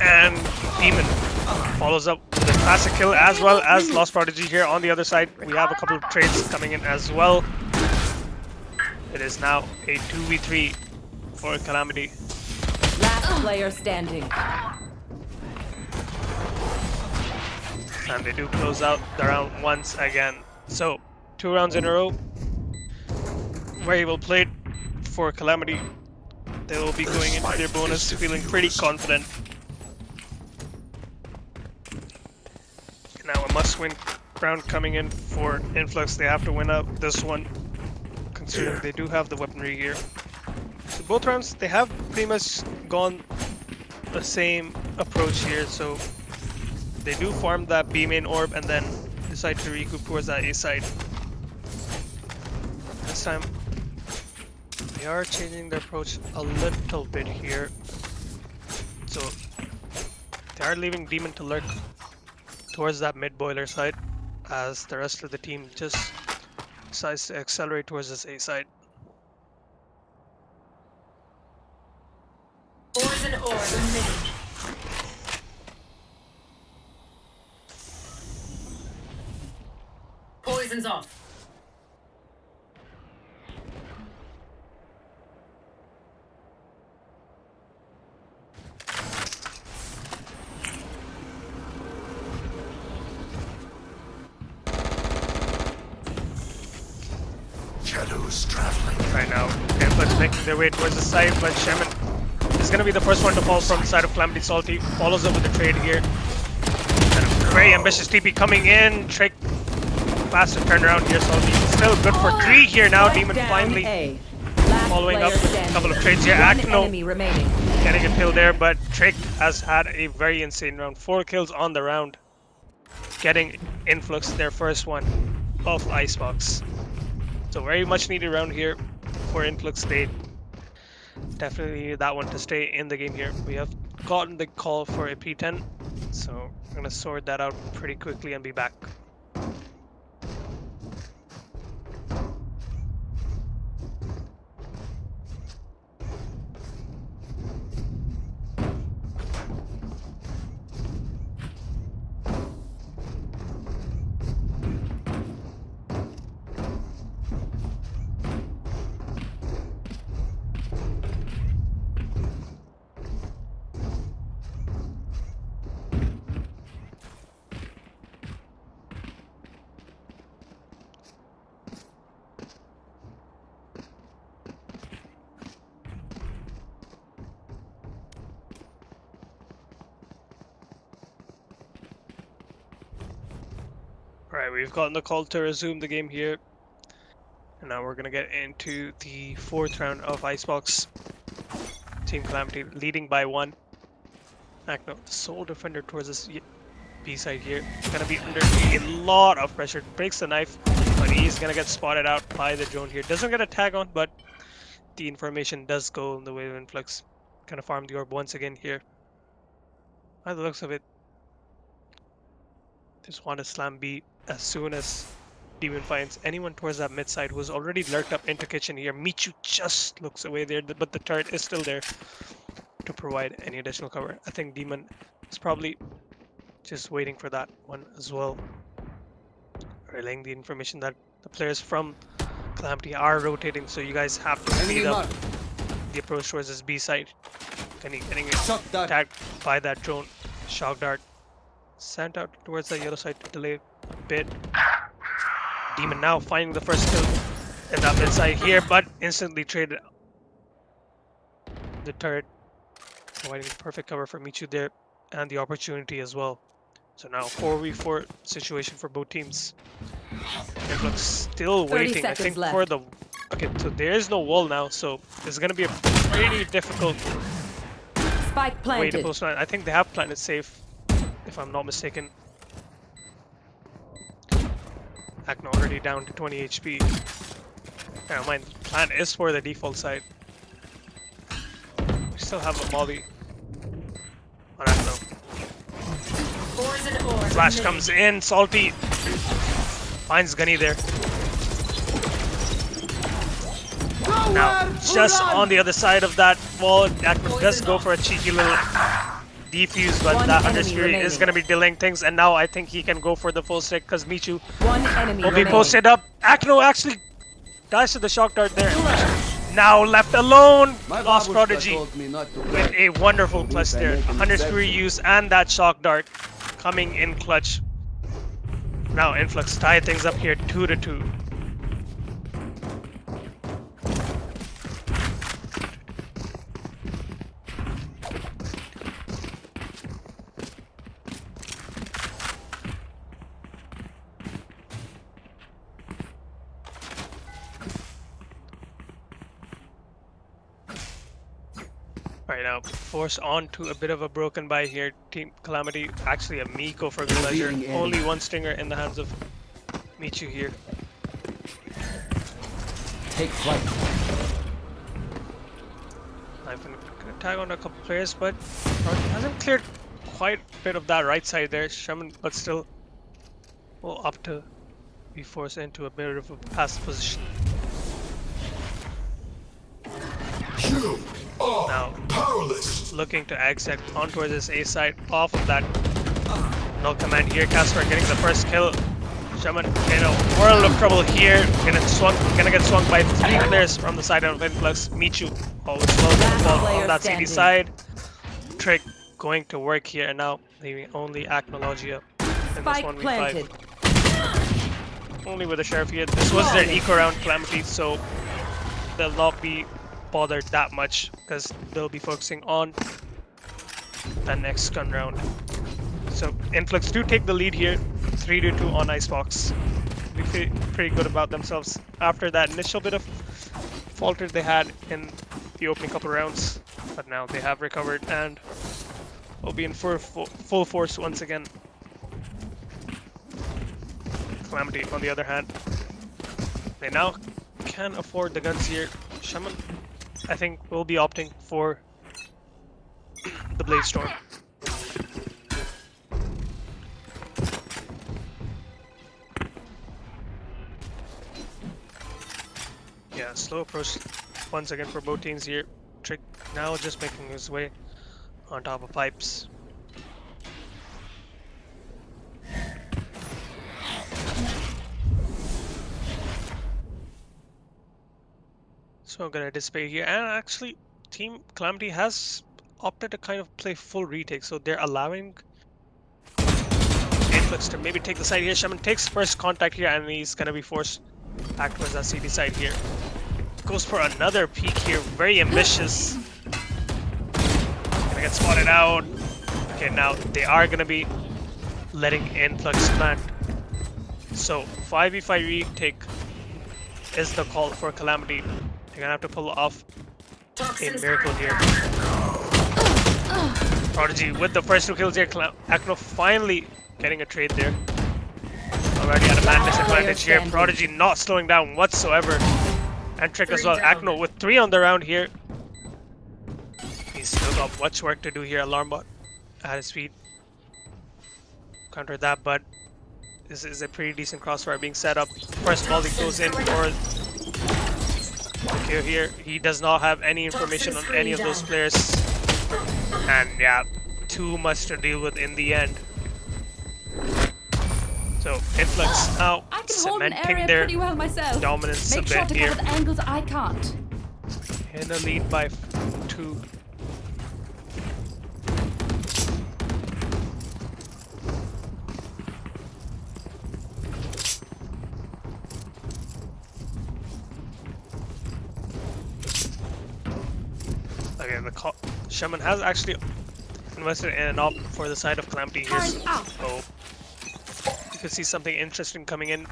And Demon follows up with a classic kill as well as Lost Prodigy here on the other side. We have a couple of trades coming in as well. It is now a 2v3 for Calamity. Last player standing. And they do close out the round once again. So, 2 rounds in a row. Very well played for Calamity. They will be going into their bonus feeling pretty confident. Now a must-win round coming in for Influx. They have to win up this one, considering they do have the weaponry here. So both rounds, they have pretty much gone the same approach here. So they do farm that B main orb and then decide to recoup towards that A side. This time, they are changing their approach a little bit here. So they are leaving Demon to lurk towards that mid boiler side, as the rest of the team just decides to accelerate towards this A side. ore emitting. Poison's off. Shadows traveling. Right now, Influx making their way towards the side, but Shaman is going to be the first one to fall from the side of Calamity. Salty follows up with the trade here. And a very ambitious TP coming in. Trick, faster turnaround here. Salty still good for 3 here now. Spike Demon down finally A. Last following up player with a standing. couple of trades here. One Acno enemy remaining. getting a kill there, but Trick has had a very insane round. 4 kills on the round. Getting Influx their first one of Icebox. So very much needed round here for Influx. They definitely needed that one to stay in the game here. We have gotten the call for a P10, so we're gonna sort that out pretty quickly and be back. Alright, we've gotten the call to resume the game here. And now we're gonna get into the 4th round of Icebox. Team Calamity leading by 1. Acno, the sole defender towards this B side here. Gonna be under a lot of pressure. Breaks the knife, but he's gonna get spotted out by the drone here. Doesn't get a tag on, but the information does go in the way of Influx. Gonna farm the orb once again here. By the looks of it, just want to slam B as soon as Demon finds anyone towards that mid side who's already lurked up into kitchen here. Michu just looks away there, but the turret is still there to provide any additional cover. I think Demon is probably just waiting for that one as well. Relaying the information that the players from Calamity are rotating, so you guys have to speed up the approach towards this B side. Getting tagged by that drone. Shock dart sent out towards the yellow side to delay a bit. Demon now finding the first kill in that mid side here, but instantly traded the turret, providing perfect cover for Michu there and the opportunity as well. So now 4v4 situation for both teams. Influx still 30 waiting, I think, seconds for left. the... Okay, so there is no wall now, so it's going to be a pretty difficult Spike way to planted. post. I think they have planted safe, if I'm not mistaken. Acno already down to 20 HP. Never mind, plan is for the default side. We still have a molly on Acno. Poison ore Flash emitting. comes in, Salty finds Gunny there. Now, just on the other side of that wall, Acno does go for a cheeky little defuse, but One that enemy Hunter's Fury is remaining. going to be delaying things, and now I think he can go for the full stick because Michu One enemy will be remaining. posted up. Acno actually dies to the shock dart there. Now left alone, Lost Prodigy with a wonderful clutch there. Hunter's Fury use and that shock dart coming in clutch. Now Influx tie things up here 2-2. Right now, forced onto a bit of a broken buy here. Team Calamity, actually a Miko for good measure. Only one stinger in the hands of Michu here. Take flight. I've been gonna tag on a couple players, but hasn't cleared quite a bit of that right side there. Shaman, but still will opt to be forced into a bit of a passive position. You are Now, powerless. looking to exit on towards this A side off of that no command here. Casper getting the first kill. Shaman in a world of trouble here. Gonna get swung by 3 players from the side of Influx. Michu always well on that CD side. Trick going to work here and now leaving only Acnologia in this Spike 1v5. planted. Only with the Sheriff here. This was their eco round, Calamity, so they'll not be bothered that much because they'll be focusing on the next gun round. So Influx do take the lead here, 3-2 on Icebox. They feel pretty good about themselves after that initial bit of falter they had in the opening couple rounds, but now they have recovered and will be in full force once again. Calamity, on the other hand, they now can afford the guns here. Shaman, I think, will be opting for the Blade Storm. Yeah, slow approach once again for both teams here. Trick now just making his way on top of pipes. So I'm gonna dissipate here, and actually Team Calamity has opted to kind of play full retake, so they're allowing Influx to maybe take the side here. Shaman takes first contact here, and he's gonna be forced back towards that CD side here. Goes for another peek here, very ambitious. Gonna get spotted out. Okay, now they are gonna be letting Influx plant. So 5v5 retake is the call for Calamity. They're gonna have to pull off a miracle here. Prodigy with the first 2 kills here. Acno finally getting a trade there. Already at a man disadvantage here. Prodigy not slowing down whatsoever. And Trick as well. Acno with 3 on the round here. He's still got much work to do here. Alarmbot at his feet. Counter that, but this is a pretty decent crossfire being set up. First volley goes in for okay here. He does not have any information on any of those players. And yeah, too much to deal with in the end. So Influx now I can hold an cementing area their pretty well myself. dominance a Make sure bit to here. cover the angles I can't. In a lead by 2. Again, the Shaman has actually invested in an op for the side of Calamity here. Turn out. So you can see something interesting coming in.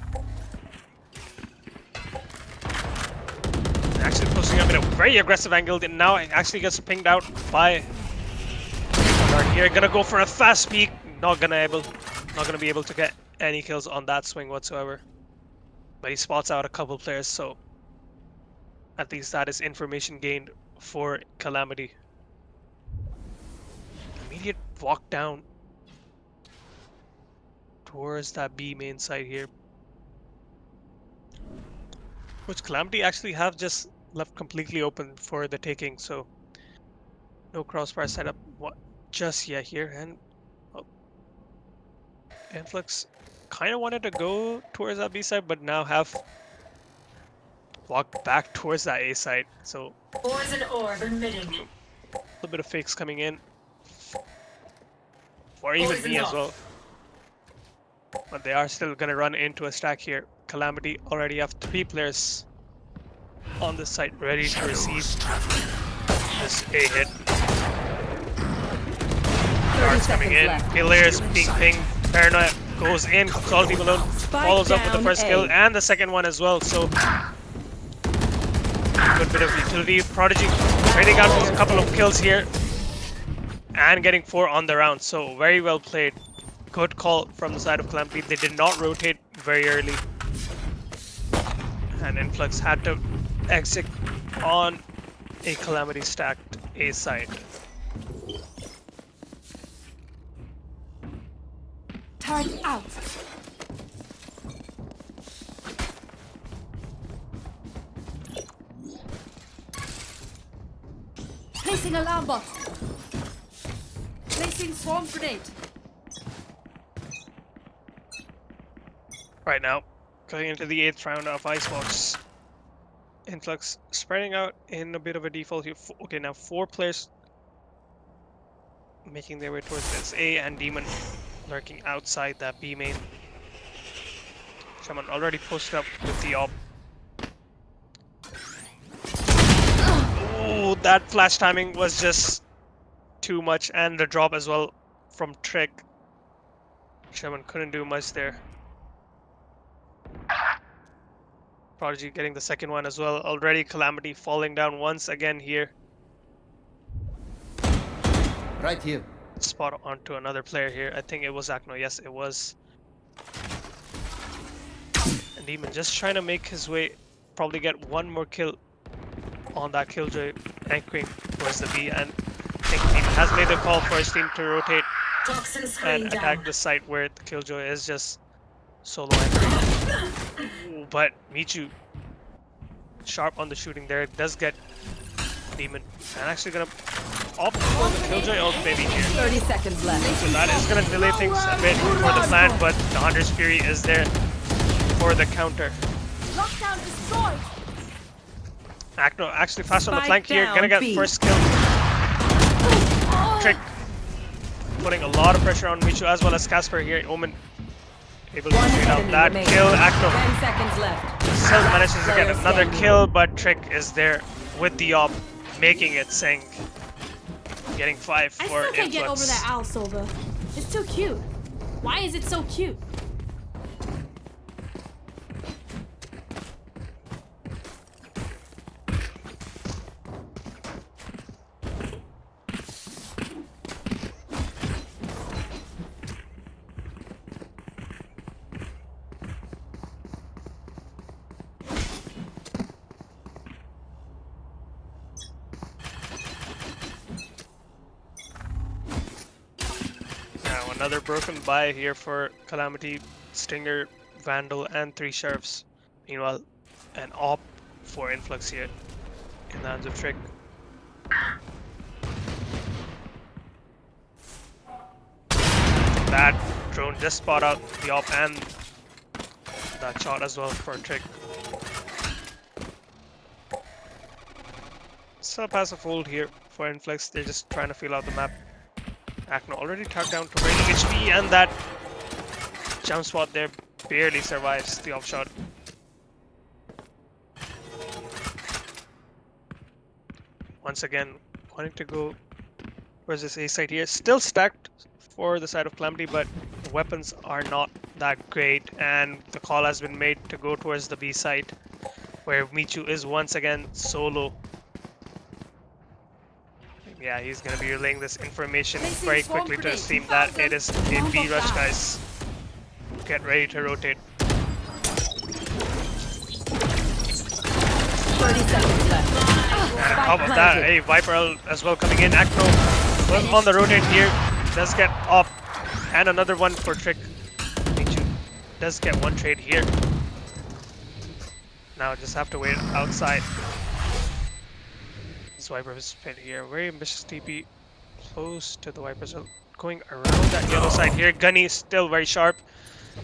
Actually posting up in a very aggressive angle. And now it actually gets pinged out by here. Gonna go for a fast peek. Not gonna be able to get any kills on that swing whatsoever. But he spots out a couple players, so at least that is information gained for Calamity. Immediate walk down towards that B main side here, which Calamity actually have just left completely open for the taking, so no crossbar setup just yet here. And Influx kind of wanted to go towards that B side, but now have walked back towards that A side, so Poison orb emitting. a little bit of fakes coming in, or even me as well. But they are still gonna run into a stack here. Calamity already have 3 players on the site ready to receive this A hit. Guards coming in, players being pinged. Paranoia goes in, Salty Balloon follows up with the first kill and the second one as well. So good bit of utility. Prodigy trading out a couple of kills here and getting 4 on the round. So very well played. Good call from the side of Calamity. They did not rotate very early. And Influx had to exit on a Calamity stacked A side. Turret out. Placing alarm bot. Placing swarm grenade. Right now, going into the 8th round of Icebox. Influx spreading out in a bit of a default here. Okay, now 4 players making their way towards this. A and Demon lurking outside that B main. Someone already posted up with the op. Oh, that flash timing was just too much, and the drop as well from Trick. Shaman couldn't do much there. Prodigy getting the second one as well. Already Calamity falling down once again here. Right here. Spot onto another player here. I think it was Akno. Yes, it was. And Demon just trying to make his way, probably get one more kill on that Killjoy, anchoring towards the B. And I think Demon has made the call for his team to rotate Toxin and screen attack down. the site where the Killjoy is just solo anchoring. Ooh, but Michu sharp on the shooting there. Does get Demon. And actually gonna opt for the Killjoy ult maybe here. 30 seconds left. So that is gonna delay things a bit for the plan, but the Hunter's Fury is there for the counter. Lockdown destroyed. Akno actually fast on the Spike flank here, down, gonna get B. first kill. Trick putting a lot of pressure on Michu as well as Casper here. Omen able to One trade out enemy that remaining. kill. Akno 10 seconds left. still manages to get Player another standing. kill, but Trick is there with the op, making it sink. Getting 5 I for still can't get over Influx. that owl silver. It's too cute. Why is it so cute? Now another broken buy here for Calamity, Stinger, Vandal, and 3 Sheriffs. Meanwhile, an op for Influx here in the hands of Trick. That drone just spot out the op and that shot as well for Trick. Still passive hold here for Influx. They're just trying to feel out the map. Akno already tucked down to raining HP, and that jump spot there barely survives the offshot. Once again, wanting to go towards this A site here. Still stacked for the side of Calamity, but the weapons are not that great, and the call has been made to go towards the B site, where Michu is once again solo. Yeah, he's gonna be relaying this information very quickly to his team that it is a B rush, guys. Get ready to rotate. 30 seconds left. And on top of that, hey, Viper as well coming in. Akno was on the rotate here. Does get off. And another one for Trick. Michu does get one trade here. Now just have to wait outside. This Viper is pit here. Very ambitious TP. Close to the Vipers. Going around that yellow side here. Gunny still very sharp.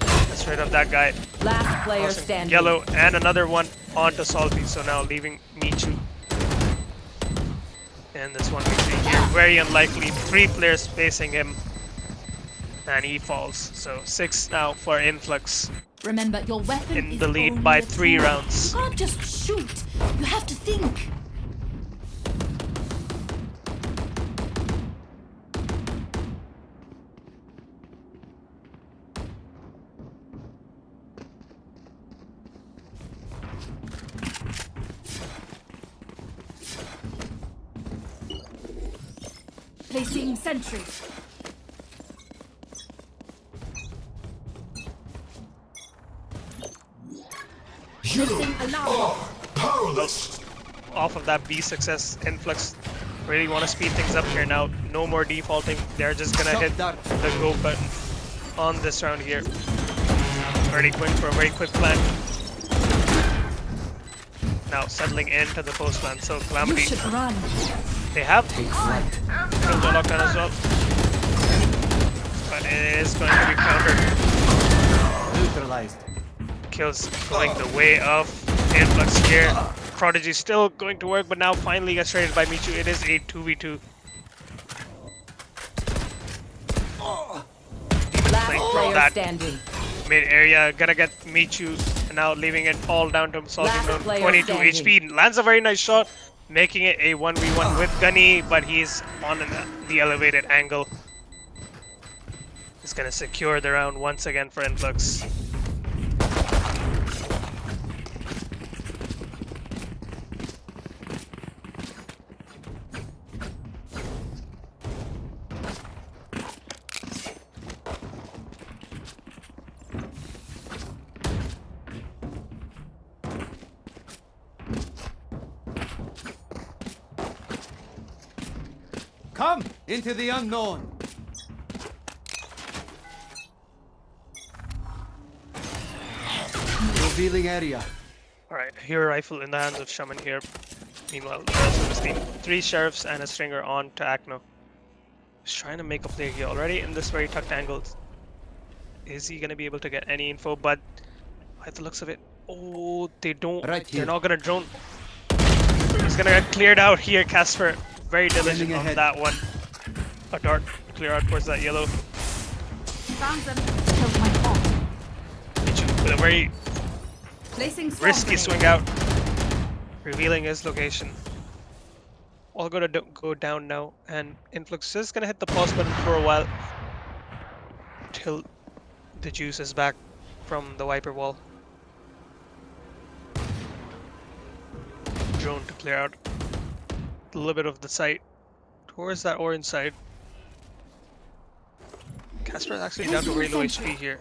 Let's rid of that guy. Last player Crossing standing. yellow, and another one onto Salty. So now leaving Michu. And this one victory here, very unlikely. 3 players facing him, and he falls. So 6 now for Influx Remember, your weapon in is the lead only by a 3 tool. rounds. You can't just shoot. You have to think. Placing sentry. Placing alarm. Powerless. Off of that B success, Influx really want to speed things up here now. No more defaulting. They're just gonna hit Dart. the go button on this round here. Already going for a very quick plan. Now settling into the post plan. So You Calamity, should run. they have Take flight. Killjoy lockdown as well. but it is going to be countered. Neutralized. Kills going the way of Influx here. Prodigy still going to work, but now finally gets traded by Michu. It is a 2v2. Last Playing from player that standing. mid area, gonna get Michu, and now leaving it all down to himself. Last Alone. player 22 standing. HP, lands a very nice shot, making it a 1v1 with Gunny, but he's on the elevated angle. He's gonna secure the round once again for Influx. Come into the unknown. Revealing area. Alright, hero rifle in the hands of Shaman here. Meanwhile, the rest of his team, 3 sheriffs and a stringer on to Akno. He's trying to make a play here already in this very tucked angle. Is he gonna be able to get any info? But by the looks of it, oh, they don't. Right They're here. not gonna drone. He's gonna get cleared out here. Casper, very diligent Standing on ahead. that one. A dart clear out towards that yellow. Found them. Killed my fault. Michu with a very Placing swarm risky grenade. swing out, revealing his location. All gonna go down now, and Influx is gonna hit the pause button for a while till the juice is back from the wiper wall. Drone to clear out a little bit of the site towards that orange side. Casper is actually down to very low HP here.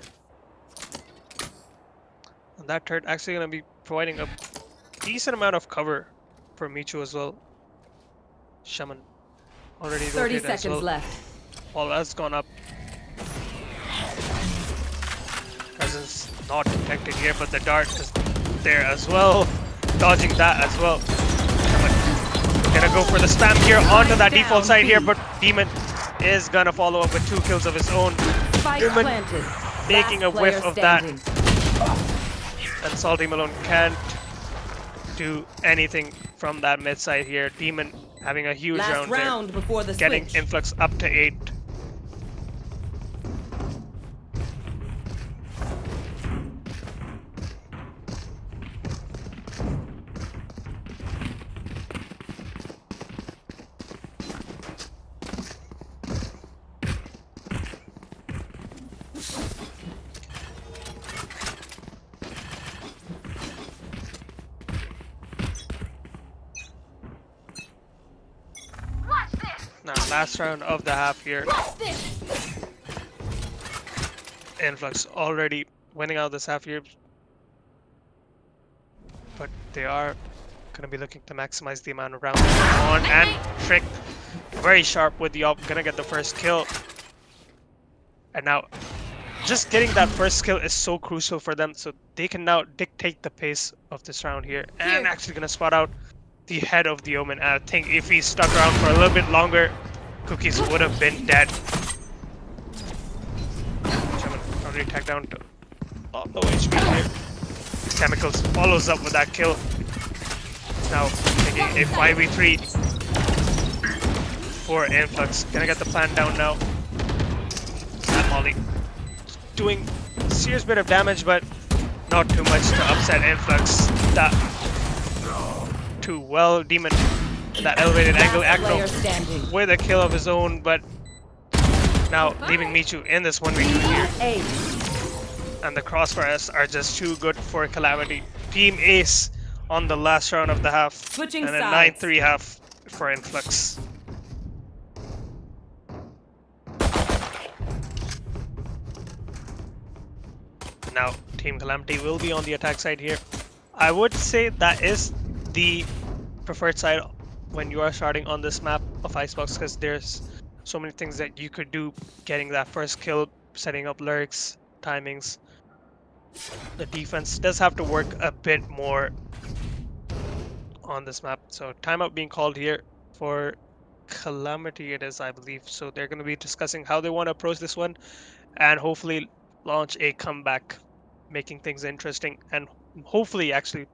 And that turret actually gonna be providing a decent amount of cover for Michu as well. Shaman already 30 rotated as seconds well. left. All that's gone up. Presence not detected here, but the dart is there as well. Dodging that as well. Shaman gonna go for the spam here onto that default side here, but Demon is gonna follow up with 2 kills of his own. Spike Human planted. taking Last a whiff player of that. standing. And Salty Malone can't do anything from that mid side here. Demon having a huge Last round, round before the there, getting switch. Influx up to 8. Now, last round of the half here. Influx already winning out this half here. But they are going to be looking to maximize the amount of rounds on. And Trick, very sharp with the op, going to get the first kill. And now, just getting that first kill is so crucial for them. So they can now dictate the pace of this round here. And actually going to spot out the head of the Omen. I think if he stuck around for a little bit longer, Cookies would have been dead. Shaman already tagged down to low HP here. Chemicals follows up with that kill. Now taking a 5v3 for Influx. Gonna get the plan down now. That Molly doing a serious bit of damage, but not too much to upset Influx. That too well. Demon, that elevated angle, Player Akno standing. with a kill of his own, but now leaving Michu in this 1v2 here. Ace. And the crossfires are just too good for Calamity. Team Ace on the last round of the half. Switching and a sides. 9-3 half for Influx. Now, Team Calamity will be on the attack side here. I would say that is the preferred side when you are starting on this map of Icebox, because there's so many things that you could do, getting that first kill, setting up lurks, timings. The defense does have to work a bit more on this map. So timeout being called here for Calamity it is, I believe. So they're going to be discussing how they want to approach this one and hopefully launch a comeback, making things interesting and hopefully actually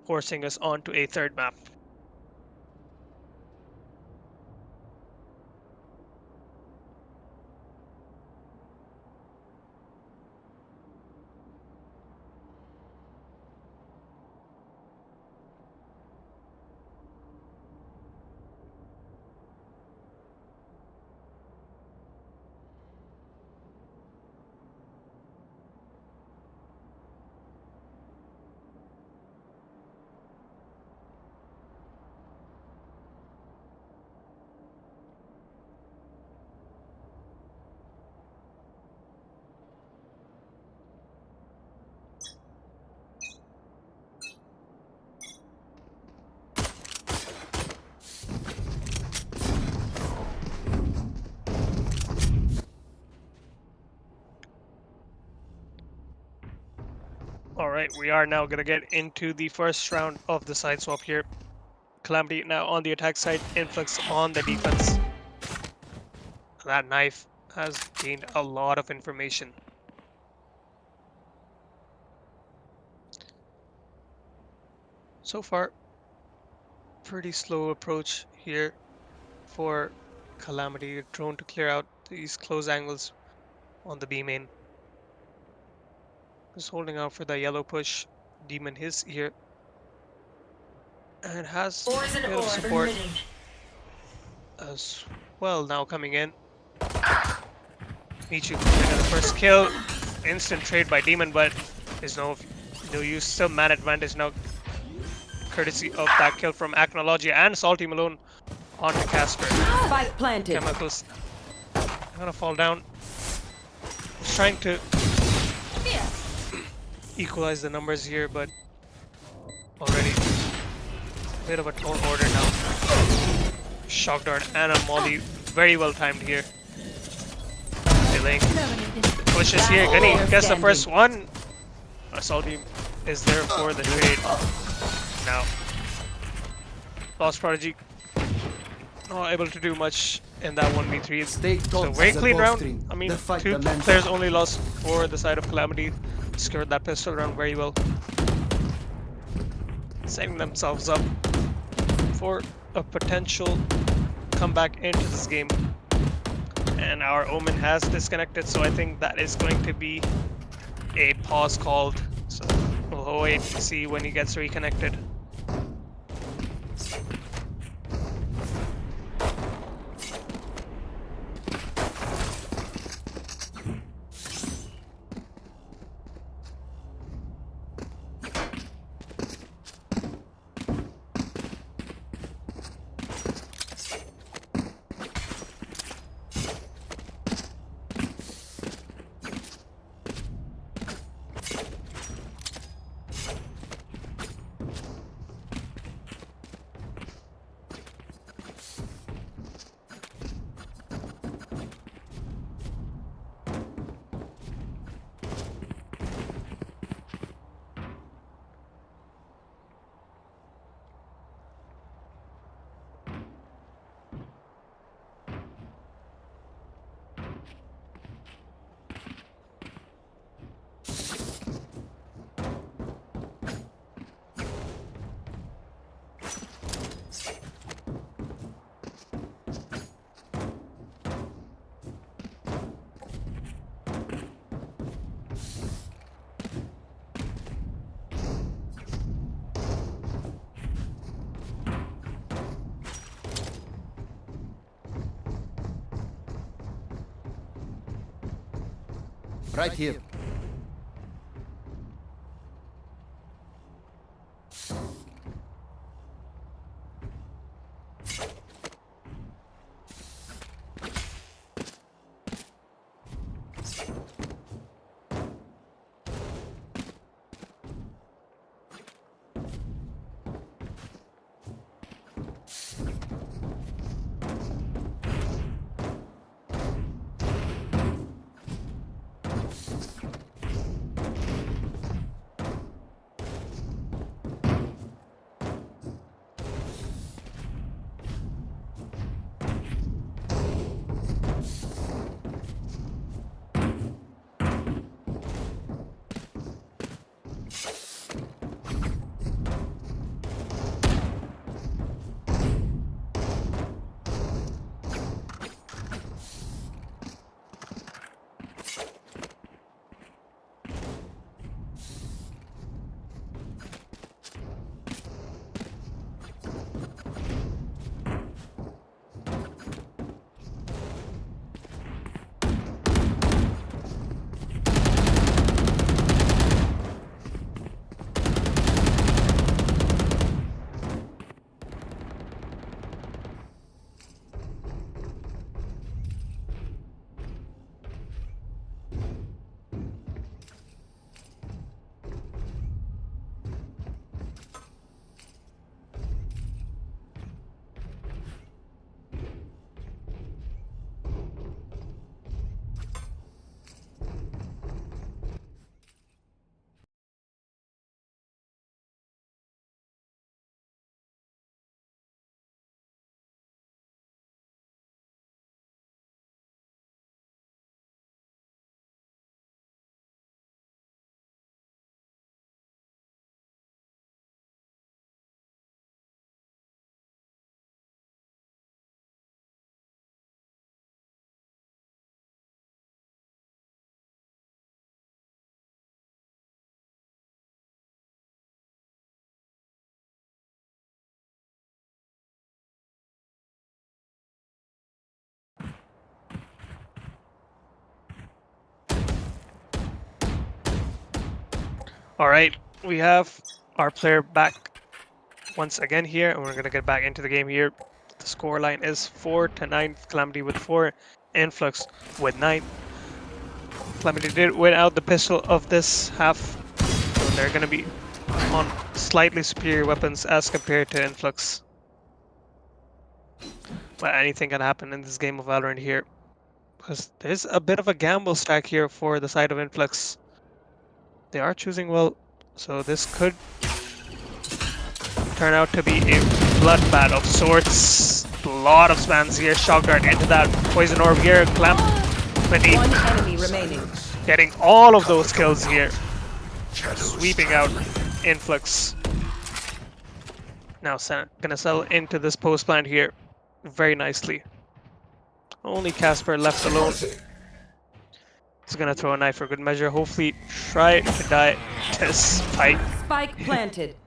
forcing us onto a third map. All right, we are now going to get into the first round of the side swap here. Calamity now on the attack side, Influx on the defense. That knife has gained a lot of information. So far, pretty slow approach here for Calamity. Drone to clear out these close angles on the B main. Just holding out for the yellow push. Demon his here. And has Poison a bit of orb support emitting. as well now coming in. Michu coming in the first kill. Instant trade by Demon, but there's no use. Still man advantage now. Courtesy of that kill from Acnology and Salty Malone onto Casper. Spike planted. Chemicals gonna fall down. He's trying to equalize the numbers here, but already a bit of a tall order now. Shock dart and a molly, very well timed here. Delaying pushes here. Gunny gets the first one. Salty is there for the trade. Now, Lost Prodigy not able to do much in that 1v3. Stay So taut very as a clean round. bowstring. I mean, The fight two demands players only lost for the side of Calamity. Secured that pistol round very well. Setting themselves up for a potential comeback into this game. And our Omen has disconnected, so I think that is going to be a pause called. So we'll wait to see when he gets reconnected. Right here. All right, we have our player back once again here, and we're gonna get back into the game here. The score line is 4-9. Calamity with 4, Influx with 9. Calamity did win out the pistol of this half, so they're gonna be on slightly superior weapons as compared to Influx. But anything can happen in this game of Valorant here, because there's a bit of a gamble stack here for the side of Influx. They are choosing well, so this could turn out to be a bloodbath of sorts. A lot of spams here. Shock dart into that poison orb here. Calamity One enemy remaining. getting all of those kills here. Shadows Sweeping out traveling. Influx. Now gonna settle into this post plant here very nicely. Only Casper left alone. He's gonna throw a knife for good measure. Hopefully try to die this fight. Spike planted.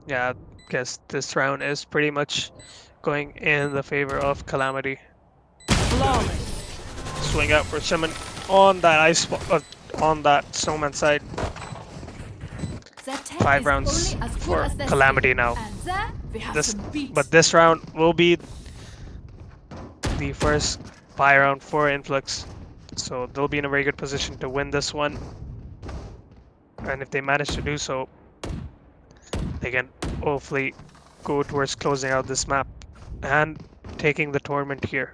Yeah, guess this round is pretty much going in the favor of Calamity. Flawless. Swing out for Shaman on that on that snowman side. 5 rounds for Calamity now. This round will be the first buy round for Influx, so they'll be in a very good position to win this one. And if they manage to do so, they can hopefully go towards closing out this map and taking the tournament here.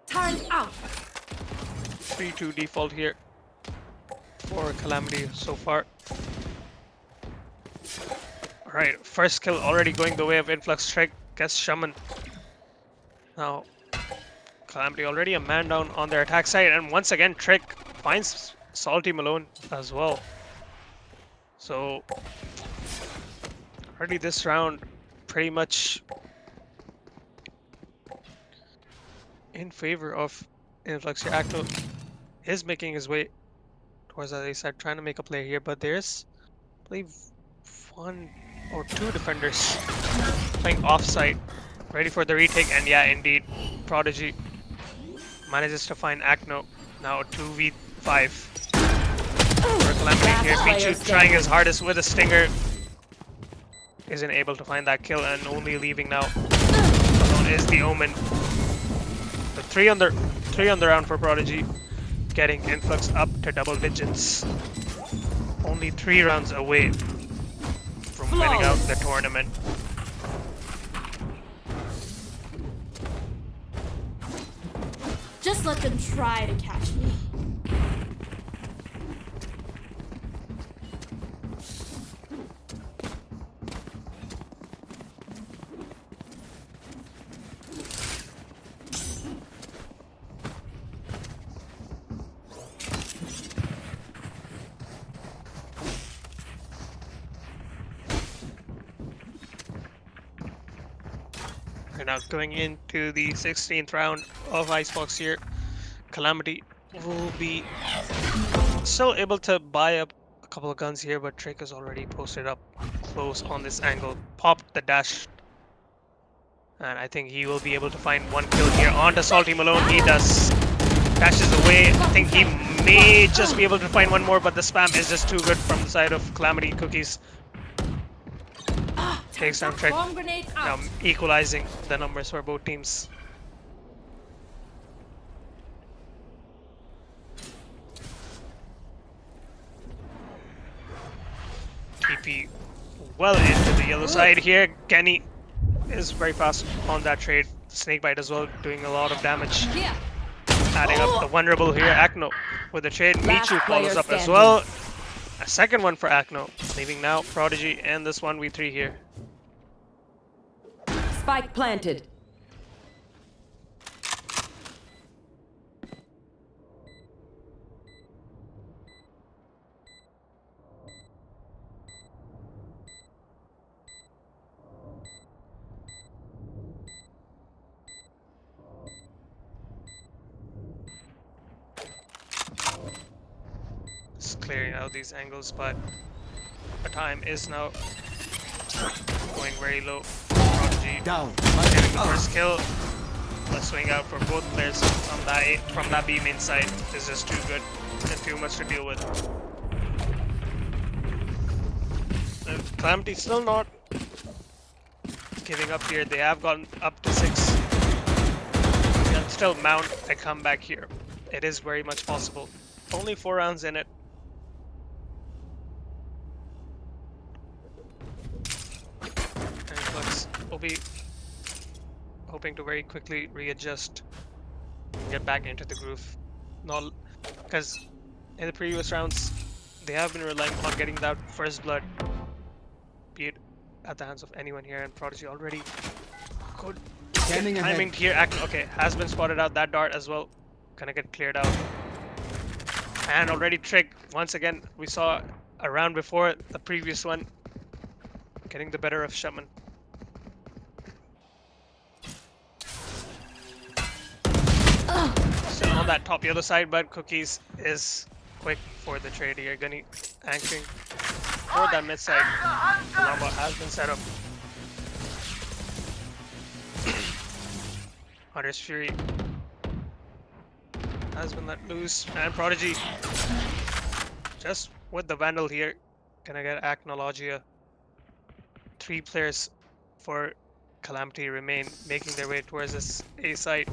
Turn out. 3-2 default here for Calamity so far. Alright, first kill already going the way of Influx. Trick gets Shaman. Now, Calamity already a man down on their attack side, and once again Trick finds Salty Malone as well. So, already this round pretty much in favor of Influx here. Acto is making his way towards the other side, trying to make a play here, but there's, I believe, 1 or 2 defenders playing offside, ready for the retake, and yeah, indeed, Prodigy manages to find Acno. Now 2v5 for Calamity here. Pichu trying his hardest with a stinger, isn't able to find that kill, and only leaving now alone is the Omen. The 3 on the round for Prodigy, getting Influx up to double digits. Only 3 rounds away from winning out the tournament. Just let them try to catch me. We're now going into the 16th round of Icebox here. Calamity will be still able to buy up a couple of guns here, but Drake is already posted up close on this angle. Popped the dash, and I think he will be able to find 1 kill here onto Salty Malone. He does. Dashes away. I think he may just be able to find 1 more, but the spam is just too good from the side of Calamity. Cookies takes down Trick, Bomb grenade now out. equalizing the numbers for both teams. TP well into the yellow side here. Kenny is very fast on that trade. Snakebite as well, doing a lot of damage. Yeah. Adding up the vulnerable here. Acno with the trade. Last Michu follows player up as standing. well. A second one for Acno. Leaving now Prodigy and this 1v3 here. Spike planted. clearing out these angles, but the time is now going very low. Prodigy Down. getting the first kill. The swing out for both players from that B main side is just too good and too much to deal with. Calamity still not giving up here. They have gotten up to 6. They can still mount a comeback here. It is very much possible. Only 4 rounds in it. And Influx will be hoping to very quickly readjust and get back into the groove. Not because in the previous rounds they have been relying on getting that first blood, be it at the hands of anyone here, and Prodigy already good Scanning timing ahead. here. Okay, has been spotted out. That dart as well gonna get cleared out. And already Trick, once again, we saw a round before, the previous one, getting the better of Shaman. Still on that top yellow side, but Cookies is quick for the trade here. Gunny anchoring for that mid side. Lamba has been set up. Hunter's Fury has been let loose, and Prodigy just with the Vandal here gonna get Acnologia. 3 players for Calamity remain, making their way towards this A side.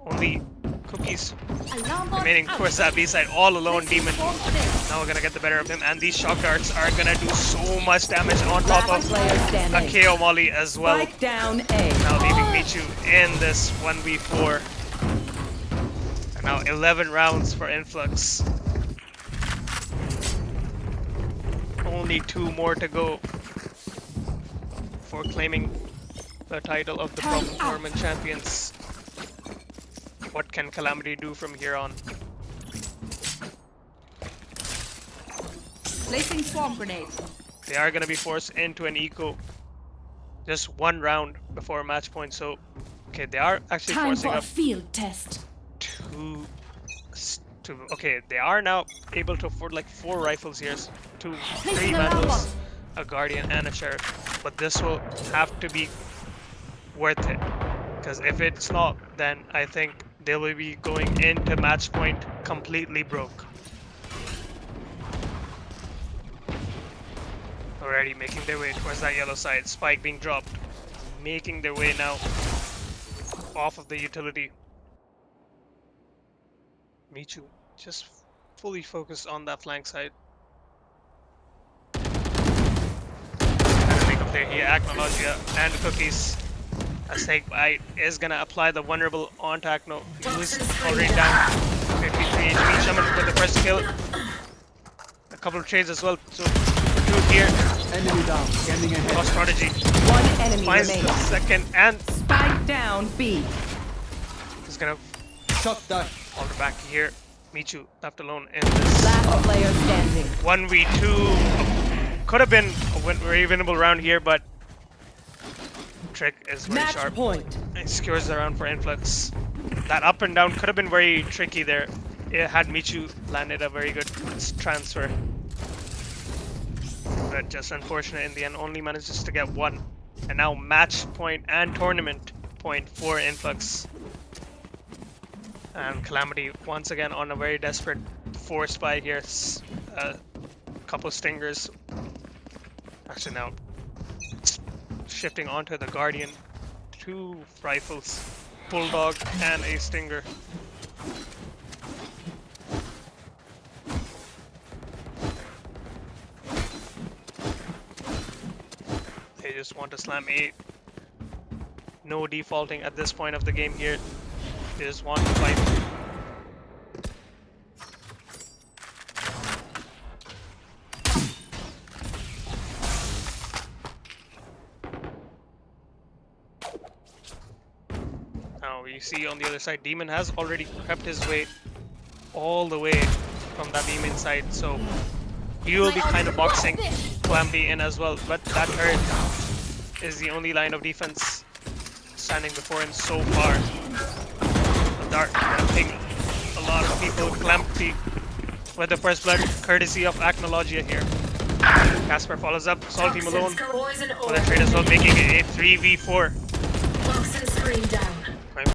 Only Cookies Alarm bot remaining out. towards that B side, all alone. Placing Demon swarm grenade. now we're gonna get the better of him, and these shock darts are gonna do so much damage on top Last of player a standing. KO Molly as well. Spike down A. Now leaving Michu in this 1v4. And now 11 rounds for Influx. Only 2 more to go for claiming the title of the Problem Tournament Champions. What can Calamity do from here on? Placing swarm grenade. They are going to be forced into an eco. Just 1 round before match point, so okay, they are actually Time forcing for a up field test. two. Okay, they are now able to afford like 4 rifles here, 3 Placing alarm Vandals, bot. a Guardian, and a Sheriff. But this will have to be worth it, because if it's not, then I think they will be going into match point completely broke. Already making their way towards that yellow side. Spike being dropped, making their way now off of the utility. Michu just fully focused on that flank side. Gonna make a play here. Acnologia and Cookies. A Snake Bite is gonna apply the vulnerable on Acno. He's already down 53 HP. Shaman with the first kill. A couple of trades as well. So 2 here. Enemy down. Scanning ahead. Lost Prodigy. One enemy Finds the remaining. second, and Spike down B. he's gonna Shot that. alter back here. Michu left alone in this Last player standing. 1v2. Could have been a very winnable round here, but Trick is very Match sharp. point. It secures the round for Influx. That up and down could have been very tricky there. It had Michu landed a very good transfer. But just unfortunate in the end, only manages to get 1. And now match point and tournament point for Influx. And Calamity once again on a very desperate force buy here. A couple stingers. Actually now shifting onto the Guardian. 2 rifles, Bulldog and a Stinger. They just want to slam A. No defaulting at this point of the game here. They just want to fight. Now you see on the other side, Demon has already crept his way all the way from that beam inside, so he will be kind of boxing Calamity in as well, but that turret is the only line of defense standing before him so far. The dart gonna ping a lot of people. Calamity with the first blood, courtesy of Acnologia here. Casper follows up, Salt Team alone. Poison For orb the trade as well, making it a 3v4. Toxin screen down.